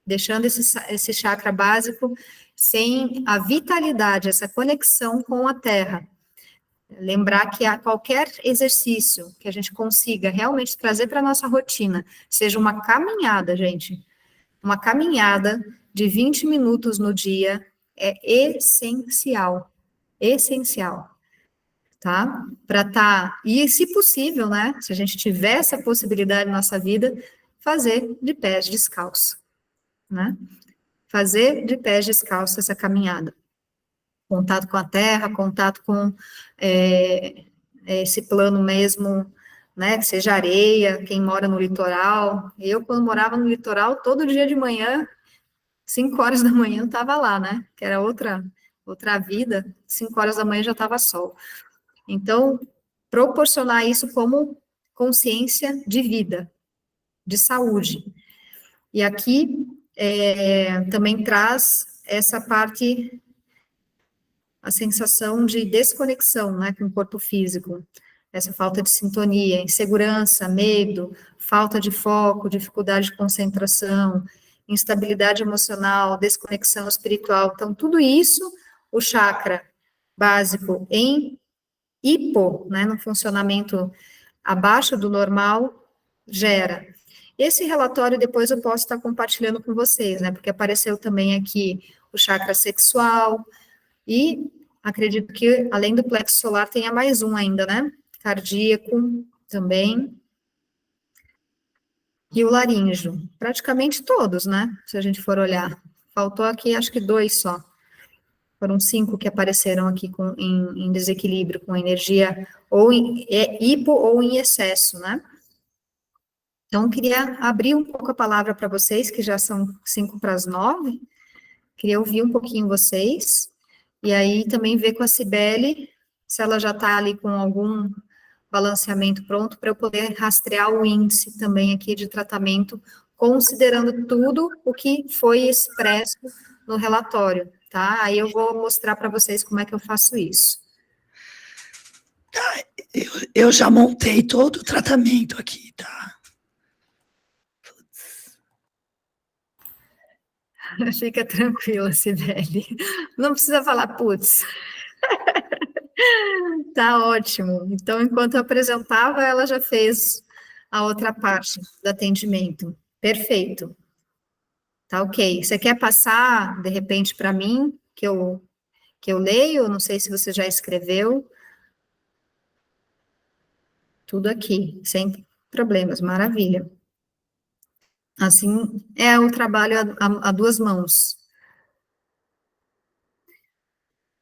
deixando esse chakra básico sem a vitalidade, essa conexão com a Terra. Lembrar que a qualquer exercício que a gente consiga realmente trazer para a nossa rotina, seja uma caminhada, gente, uma caminhada de 20 minutos no dia é essencial, essencial, tá? Para estar, e se possível, né, se a gente tiver essa possibilidade na nossa vida, fazer de pés descalços, né? Fazer de pés descalços essa caminhada. Contato com a terra, contato com esse plano mesmo, né, que seja areia, quem mora no litoral. Eu, quando morava no litoral, todo dia de manhã, 5 horas da manhã, eu estava lá, né, que era outra vida, 5 horas da manhã já estava sol. Então, proporcionar isso como consciência de vida, de saúde. E aqui também traz essa parte, a sensação de desconexão, né, com o corpo físico, essa falta de sintonia, insegurança, medo, falta de foco, dificuldade de concentração, instabilidade emocional, desconexão espiritual. Então, tudo isso, o chakra básico em hipo, né, no funcionamento abaixo do normal, gera. Esse relatório depois eu posso estar compartilhando com vocês, né, porque apareceu também aqui o chakra sexual, e acredito que, além do plexo solar, tenha mais um ainda, né? Cardíaco também. E o laríngeo. Praticamente todos, né? Se a gente for olhar. Faltou aqui, acho que 2 só. Foram 5 que apareceram aqui em desequilíbrio, com energia ou em hipo ou em excesso, né? Então, eu queria abrir um pouco a palavra para vocês, que já são 5 para as 9. Queria ouvir um pouquinho vocês. E aí também ver com a Cibele, se ela já está ali com algum balanceamento pronto, para eu poder rastrear o índice também aqui de tratamento, considerando tudo o que foi expresso no relatório, tá? Aí eu vou mostrar para vocês como é que eu faço isso. Tá, eu já montei todo o tratamento aqui, tá? Fica tranquila, Cibele. Não precisa falar putz. Tá ótimo. Então, enquanto eu apresentava, ela já fez a outra parte do atendimento. Perfeito. Tá ok. Você quer passar, de repente, para mim, que eu leio? Não sei se você já escreveu. Tudo aqui, sem problemas. Maravilha. Assim, é o trabalho a 2 mãos.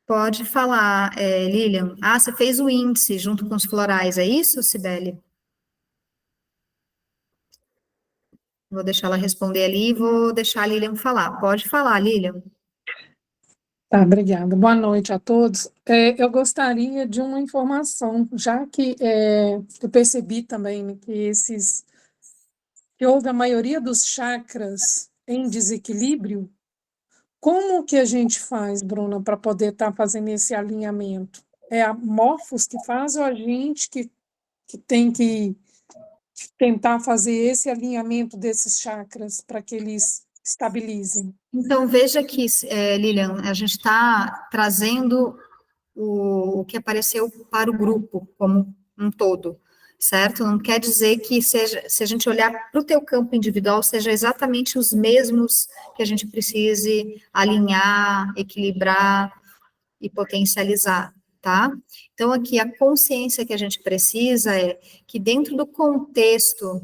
Pode falar, Lilian. Ah, você fez o índice junto com os florais, é isso, Cibele? Vou deixar ela responder ali e vou deixar a Lilian falar. Pode falar, Lilian. Tá, obrigada. Boa noite a todos. Eu gostaria de uma informação, já que eu percebi também que houve a maioria dos chakras em desequilíbrio. Como que a gente faz, Bruna, para poder estar fazendo esse alinhamento? É a Morphos que faz ou a gente que tem que tentar fazer esse alinhamento desses chakras para que eles estabilizem? Então, veja aqui, Lilian, a gente está trazendo o que apareceu para o grupo como um todo, certo? Não quer dizer que seja, se a gente olhar para o teu campo individual, seja exatamente os mesmos que a gente precise alinhar, equilibrar e potencializar, tá? Então, aqui, a consciência que a gente precisa é que dentro do contexto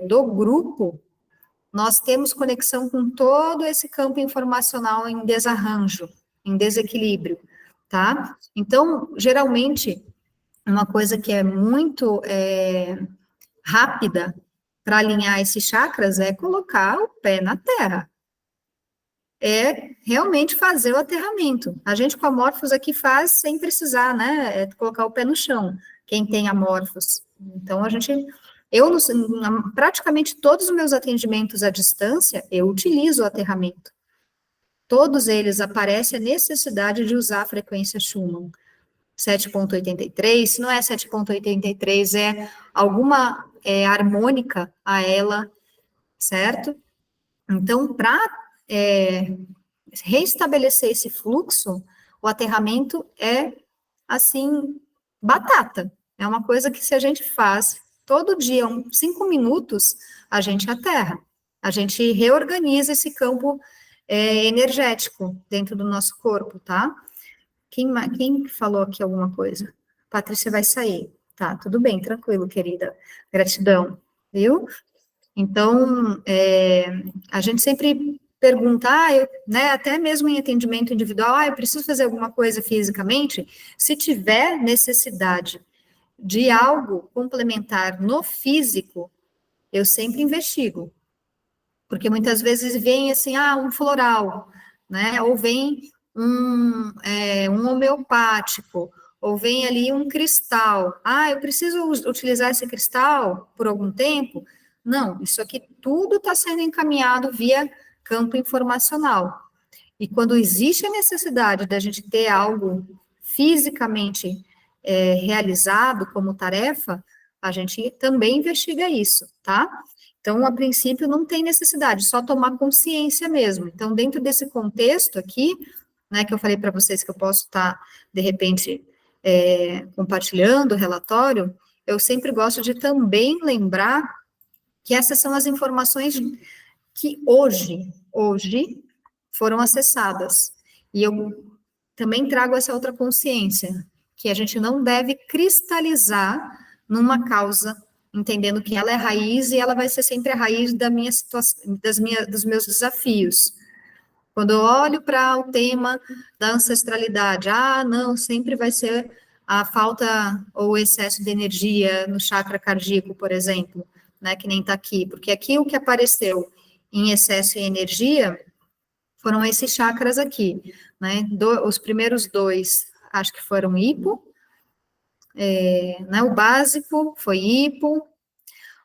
do grupo, nós temos conexão com todo esse campo informacional em desarranjo, em desequilíbrio, tá? Então, geralmente, uma coisa que é muito rápida para alinhar esses chakras é colocar o pé na terra. É realmente fazer o aterramento. A gente com a Morphos aqui faz sem precisar, né? É colocar o pé no chão, quem tem a Morphos. Então, praticamente todos os meus atendimentos à distância, eu utilizo o aterramento. Todos eles aparece a necessidade de usar a frequência Schumann. 7,83, se não é 7,83, é alguma harmônica a ela, certo? Então, para reestabelecer esse fluxo, o aterramento é, assim, batata. É uma coisa que se a gente faz todo dia, 5 minutos, a gente aterra. A gente reorganiza esse campo energético dentro do nosso corpo, tá? Quem falou aqui alguma coisa? Patrícia vai sair. Tá, tudo bem, tranquilo, querida. Gratidão, viu? Então, a gente sempre pergunta, né, até mesmo em atendimento individual, eu preciso fazer alguma coisa fisicamente? Se tiver necessidade de algo complementar no físico, eu sempre investigo. Porque muitas vezes vem assim, um floral, né? Ou vem um homeopático, ou vem ali um cristal. Eu preciso utilizar esse cristal por algum tempo? Não, isso aqui tudo está sendo encaminhado via campo informacional. E quando existe a necessidade da gente ter algo fisicamente realizado como tarefa, a gente também investiga isso, tá? Então, a princípio, não tem necessidade, só tomar consciência mesmo. Então, dentro desse contexto aqui, né, que eu falei para vocês que eu posso estar, de repente, compartilhando o relatório, eu sempre gosto de também lembrar que essas são as informações que hoje foram acessadas. E eu também trago essa outra consciência, que a gente não deve cristalizar numa causa, entendendo que ela é raiz e ela vai ser sempre a raiz da minha situação, dos meus desafios. Quando eu olho para o tema da ancestralidade, não, sempre vai ser a falta ou o excesso de energia no chakra cardíaco, por exemplo, né, que nem está aqui, porque aqui o que apareceu em excesso de energia foram esses chakras aqui, né, os primeiros 2, acho que foram hipo, né, o básico foi hipo,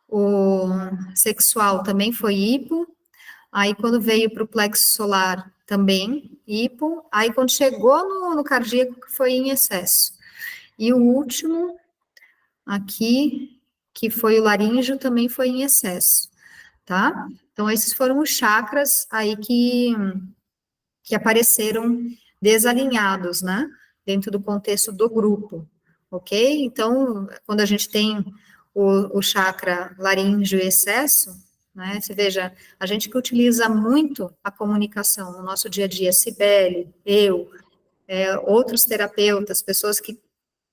o sexual também foi hipo, aí quando veio para o plexo solar também, hipo, aí quando chegou no cardíaco foi em excesso. E o último, aqui, que foi o laríngeo, também foi em excesso, tá? Então, esses foram os chakras aí que apareceram desalinhados, né? Dentro do contexto do grupo, ok? Então, quando a gente tem o chakra laríngeo em excesso, né? Você veja, a gente que utiliza muito a comunicação no nosso dia a dia, Cibele, eu, outros terapeutas, pessoas que,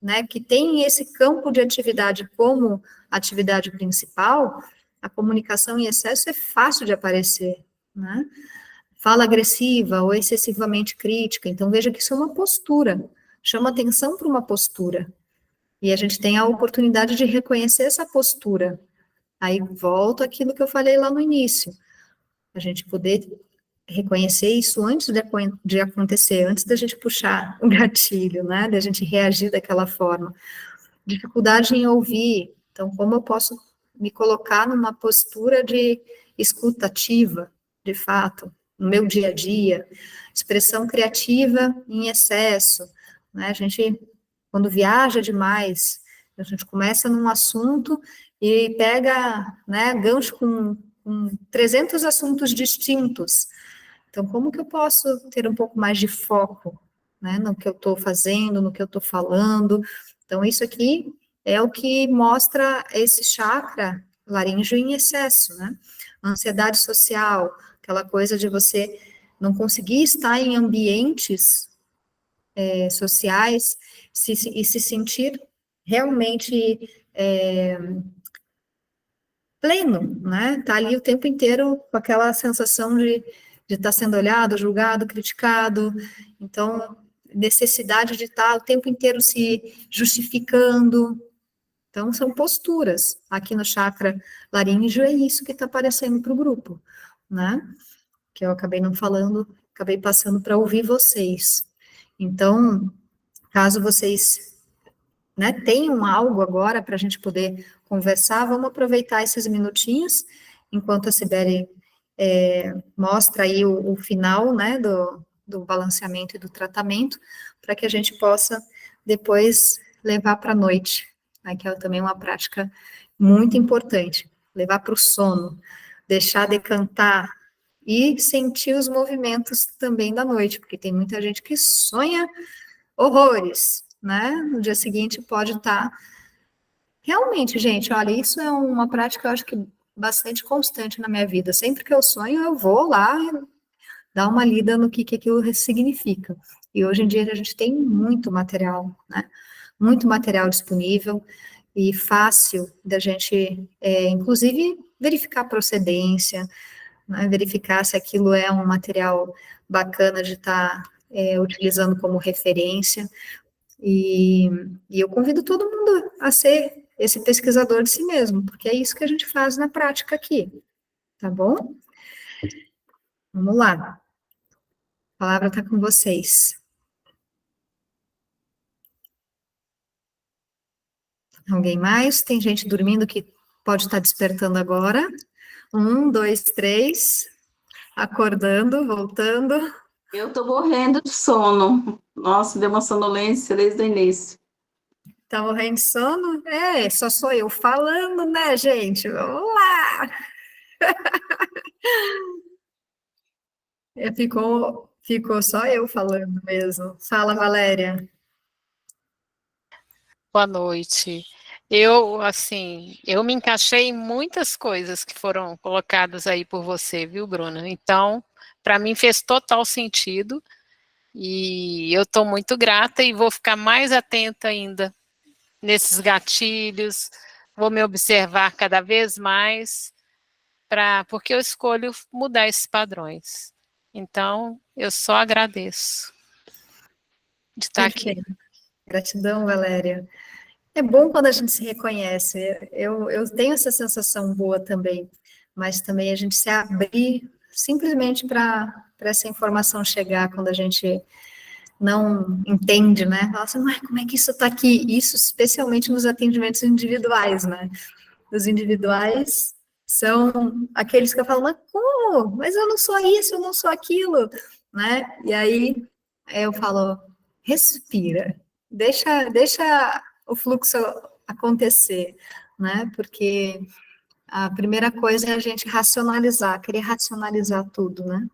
né, que têm esse campo de atividade como atividade principal, a comunicação em excesso é fácil de aparecer, né? Fala agressiva ou excessivamente crítica, então veja que isso é uma postura, chama atenção para uma postura, e a gente tem a oportunidade de reconhecer essa postura. Aí volta aquilo que eu falei lá no início, a gente poder reconhecer isso antes de acontecer, antes da gente puxar o gatilho, né, da gente reagir daquela forma. Dificuldade em ouvir, então como eu posso me colocar numa postura de escutativa, de fato, no meu dia a dia, expressão criativa em excesso, né, a gente, quando viaja demais, a gente começa num assunto e pega, né, gancho com 300 assuntos distintos. Então, como que eu posso ter um pouco mais de foco, né, no que eu estou fazendo, no que eu estou falando? Então, isso aqui é o que mostra esse chakra laríngeo em excesso, né? Ansiedade social, aquela coisa de você não conseguir estar em ambientes sociais e se sentir realmente pleno, né? Tá ali o tempo inteiro com aquela sensação de estar sendo olhado, julgado, criticado, então, necessidade de estar o tempo inteiro se justificando. Então, são posturas. Aqui no chakra laríngeo é isso que está aparecendo para o grupo, né? Que eu acabei não falando, acabei passando para ouvir vocês. Então, caso vocês, né, tenham algo agora para a gente poder conversar, vamos aproveitar esses minutinhos, enquanto a Cibele mostra aí o final, né, do balanceamento e do tratamento, para que a gente possa depois levar para a noite, né, que é também uma prática muito importante, levar para o sono, deixar decantar e sentir os movimentos também da noite, porque tem muita gente que sonha horrores, né? No dia seguinte pode estar. Realmente, gente, olha, isso é uma prática, eu acho que bastante constante na minha vida. Sempre que eu sonho, eu vou lá dar uma lida no que aquilo significa. E hoje em dia a gente tem muito material, né? Muito material disponível e fácil da gente, inclusive, verificar a procedência, né? Verificar se aquilo é um material bacana de estar utilizando como referência. E eu convido todo mundo a ser esse pesquisador de si mesmo, porque é isso que a gente faz na prática aqui, tá bom? Vamos lá. A palavra está com vocês. Alguém mais? Tem gente dormindo que pode estar despertando agora. 1, 2, 3. Acordando, voltando. Eu tô morrendo de sono. Nossa, deu uma sonolência desde o início. Tá morrendo de sono? Só sou eu falando, né, gente? Vamos lá! Ficou só eu falando mesmo. Fala, Valéria. Boa noite. Eu me encaixei em muitas coisas que foram colocadas aí por você, viu, Bruna? Então, para mim fez total sentido e eu estou muito grata e vou ficar mais atenta ainda nesses gatilhos, vou me observar cada vez mais, porque eu escolho mudar esses padrões. Então, eu só agradeço de estar aqui. Gratidão, Valéria. É bom quando a gente se reconhece. Eu tenho essa sensação boa também, mas também a gente se abrir simplesmente para essa informação chegar quando a gente não entende, né? Fala assim, mas como é que isso está aqui? Isso especialmente nos atendimentos individuais, né? Os individuais são aqueles que eu falo, mas como? Mas eu não sou isso, eu não sou aquilo, né? E aí eu falo, respira, deixa o fluxo acontecer, né? Porque a primeira coisa é a gente racionalizar, querer racionalizar tudo, né?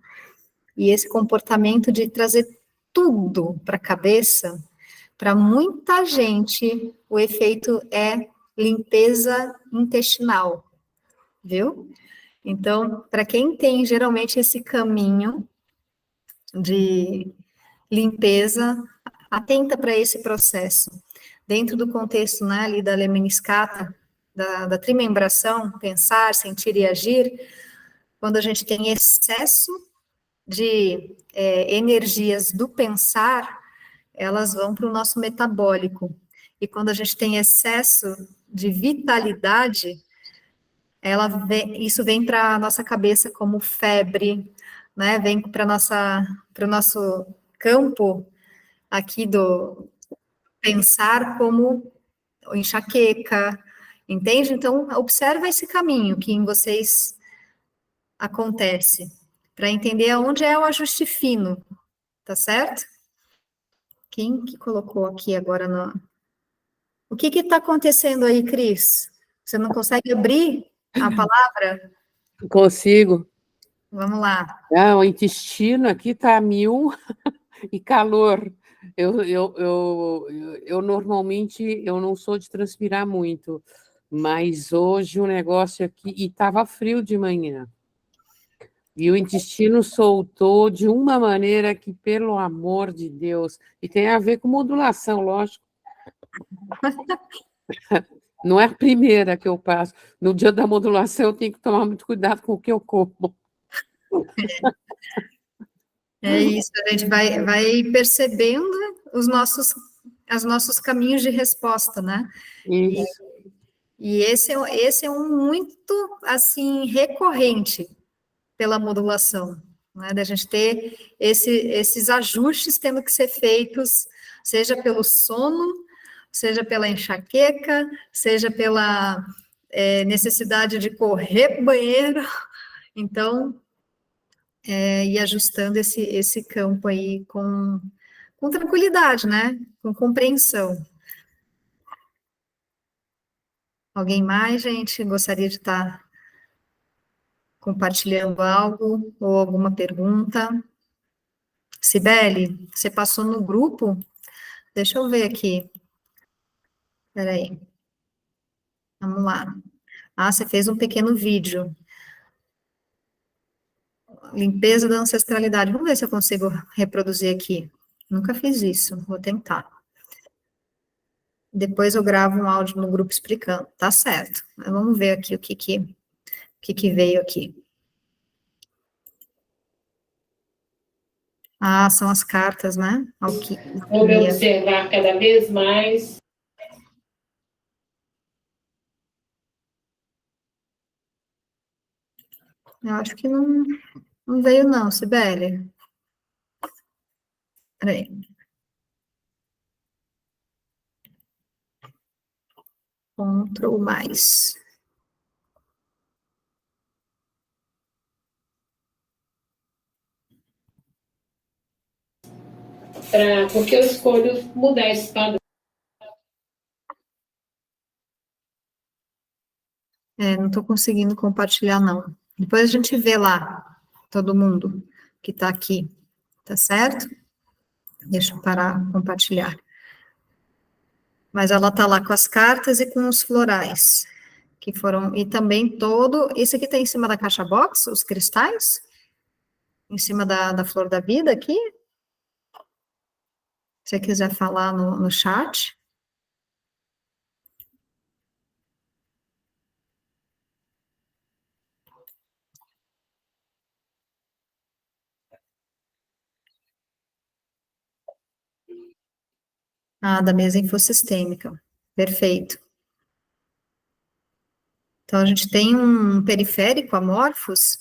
E esse comportamento de trazer tudo para a cabeça, para muita gente, o efeito é limpeza intestinal, viu? Então, para quem tem geralmente esse caminho de limpeza, atenta para esse processo. Dentro do contexto, né, ali da lemniscata, da trimembração, pensar, sentir e agir, quando a gente tem excesso de energias do pensar, elas vão para o nosso metabólico. E quando a gente tem excesso de vitalidade, isso vem para a nossa cabeça como febre, né? Vem para o nosso campo aqui do pensar como enxaqueca, entende? Então, observa esse caminho que em vocês acontece, para entender aonde é o ajuste fino, tá certo? Quem que colocou aqui agora no... O que está acontecendo aí, Cris? Você não consegue abrir a palavra? Consigo. Vamos lá. O intestino aqui está a 1000 e calor. Eu normalmente eu não sou de transpirar muito, mas hoje o negócio aqui, e estava frio de manhã. E o intestino soltou de uma maneira que, pelo amor de Deus, e tem a ver com modulação, lógico. Não é a primeira que eu passo. No dia da modulação, eu tenho que tomar muito cuidado com o que eu como. É isso, a gente vai percebendo os nossos caminhos de resposta, né? Isso. E esse é um muito, assim, recorrente pela modulação, né? Da gente ter esses ajustes tendo que ser feitos, seja pelo sono, seja pela enxaqueca, seja pela necessidade de correr para o banheiro. Então, ir ajustando esse campo aí com com tranquilidade, né? Com compreensão. Alguém mais, gente, gostaria de estar compartilhando algo ou alguma pergunta? Cibele, você passou no grupo? Deixa eu ver aqui. Peraí. Vamos lá. Ah, você fez um pequeno vídeo. Limpeza da ancestralidade. Vamos ver se eu consigo reproduzir aqui. Nunca fiz isso, vou tentar. Depois eu gravo um áudio no grupo explicando. Tá certo. Mas vamos ver aqui o que veio aqui. Ah, são as cartas, né? Vou me observar cada vez mais. Eu acho que não veio não, Cibele. Peraí. Ctrl mais. Porque eu escolho mudar esse padrão. Não estou conseguindo compartilhar, não. Depois a gente vê lá, todo mundo que está aqui, tá certo? Deixa eu parar, compartilhar. Mas ela está lá com as cartas e com os florais, que foram, e também esse aqui está em cima da caixa box, os cristais, em cima da flor da vida aqui. Se você quiser falar no chat. Ah, da mesa infossistêmica. Perfeito. Então, a gente tem um periférico amorfos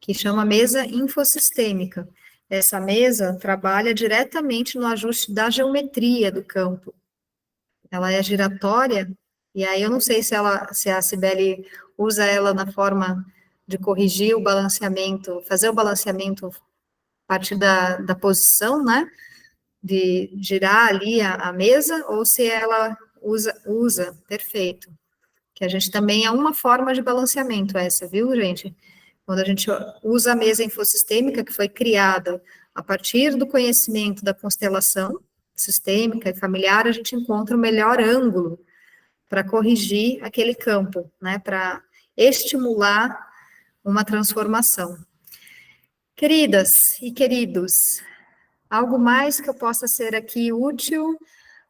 que chama mesa infossistêmica. Essa mesa trabalha diretamente no ajuste da geometria do campo. Ela é giratória, e aí eu não sei se a Cibele usa ela na forma de corrigir o balanceamento, fazer o balanceamento a partir da posição, né? De girar ali a mesa, ou se ela usa, perfeito. Que a gente também é uma forma de balanceamento essa, viu, gente? Quando a gente usa a mesa infossistêmica, que foi criada a partir do conhecimento da constelação sistêmica e familiar, a gente encontra o melhor ângulo para corrigir aquele campo, né? Para estimular uma transformação. Queridas e queridos, algo mais que eu possa ser aqui útil,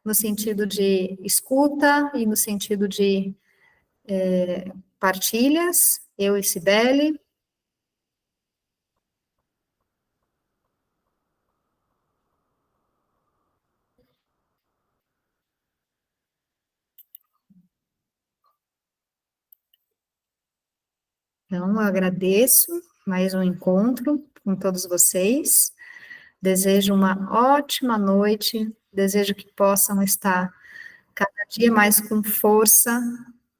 no sentido de escuta e no sentido de partilhas, eu e Cibele. Então, eu agradeço mais um encontro com todos vocês. Desejo uma ótima noite, desejo que possam estar cada dia mais com força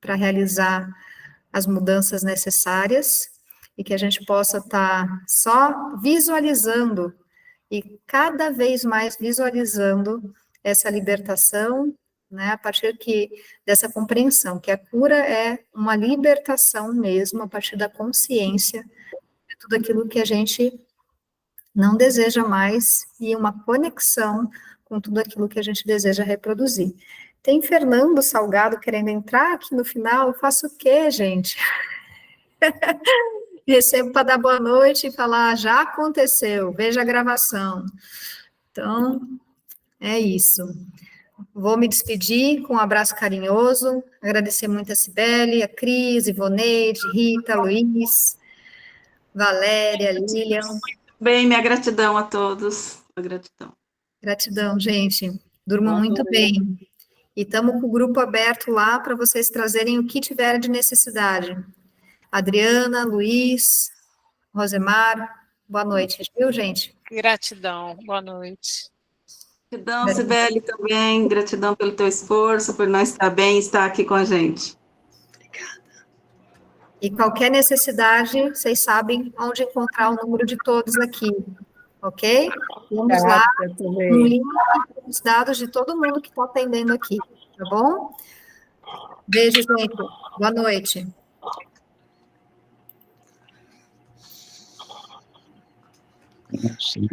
para realizar as mudanças necessárias e que a gente possa estar só visualizando e cada vez mais visualizando essa libertação, né, a partir dessa compreensão, que a cura é uma libertação mesmo, a partir da consciência de tudo aquilo que a gente não deseja mais e uma conexão com tudo aquilo que a gente deseja reproduzir. Tem Fernando Salgado querendo entrar aqui no final, eu faço o quê, gente? Recebo para dar boa noite e falar, já aconteceu, veja a gravação. Então, é isso. Vou me despedir com um abraço carinhoso, agradecer muito a Cibele, a Cris, Ivoneide, Rita, Luiz, Valéria, Lilian. Bem, minha gratidão a todos. A gratidão. Gratidão, gente. Durmam muito bem. E estamos com o grupo aberto lá para vocês trazerem o que tiverem de necessidade. Adriana, Luiz, Rosemar, boa noite, viu, gente? Gratidão, boa noite. Gratidão, Cibele, também. Gratidão pelo teu esforço, por nós estar bem e estar aqui com a gente. Obrigada. E qualquer necessidade, vocês sabem onde encontrar o número de todos aqui. ok? Vamos lá no link com os dados de todo mundo que está atendendo aqui, tá bom? Beijo, gente. Boa noite. Sim.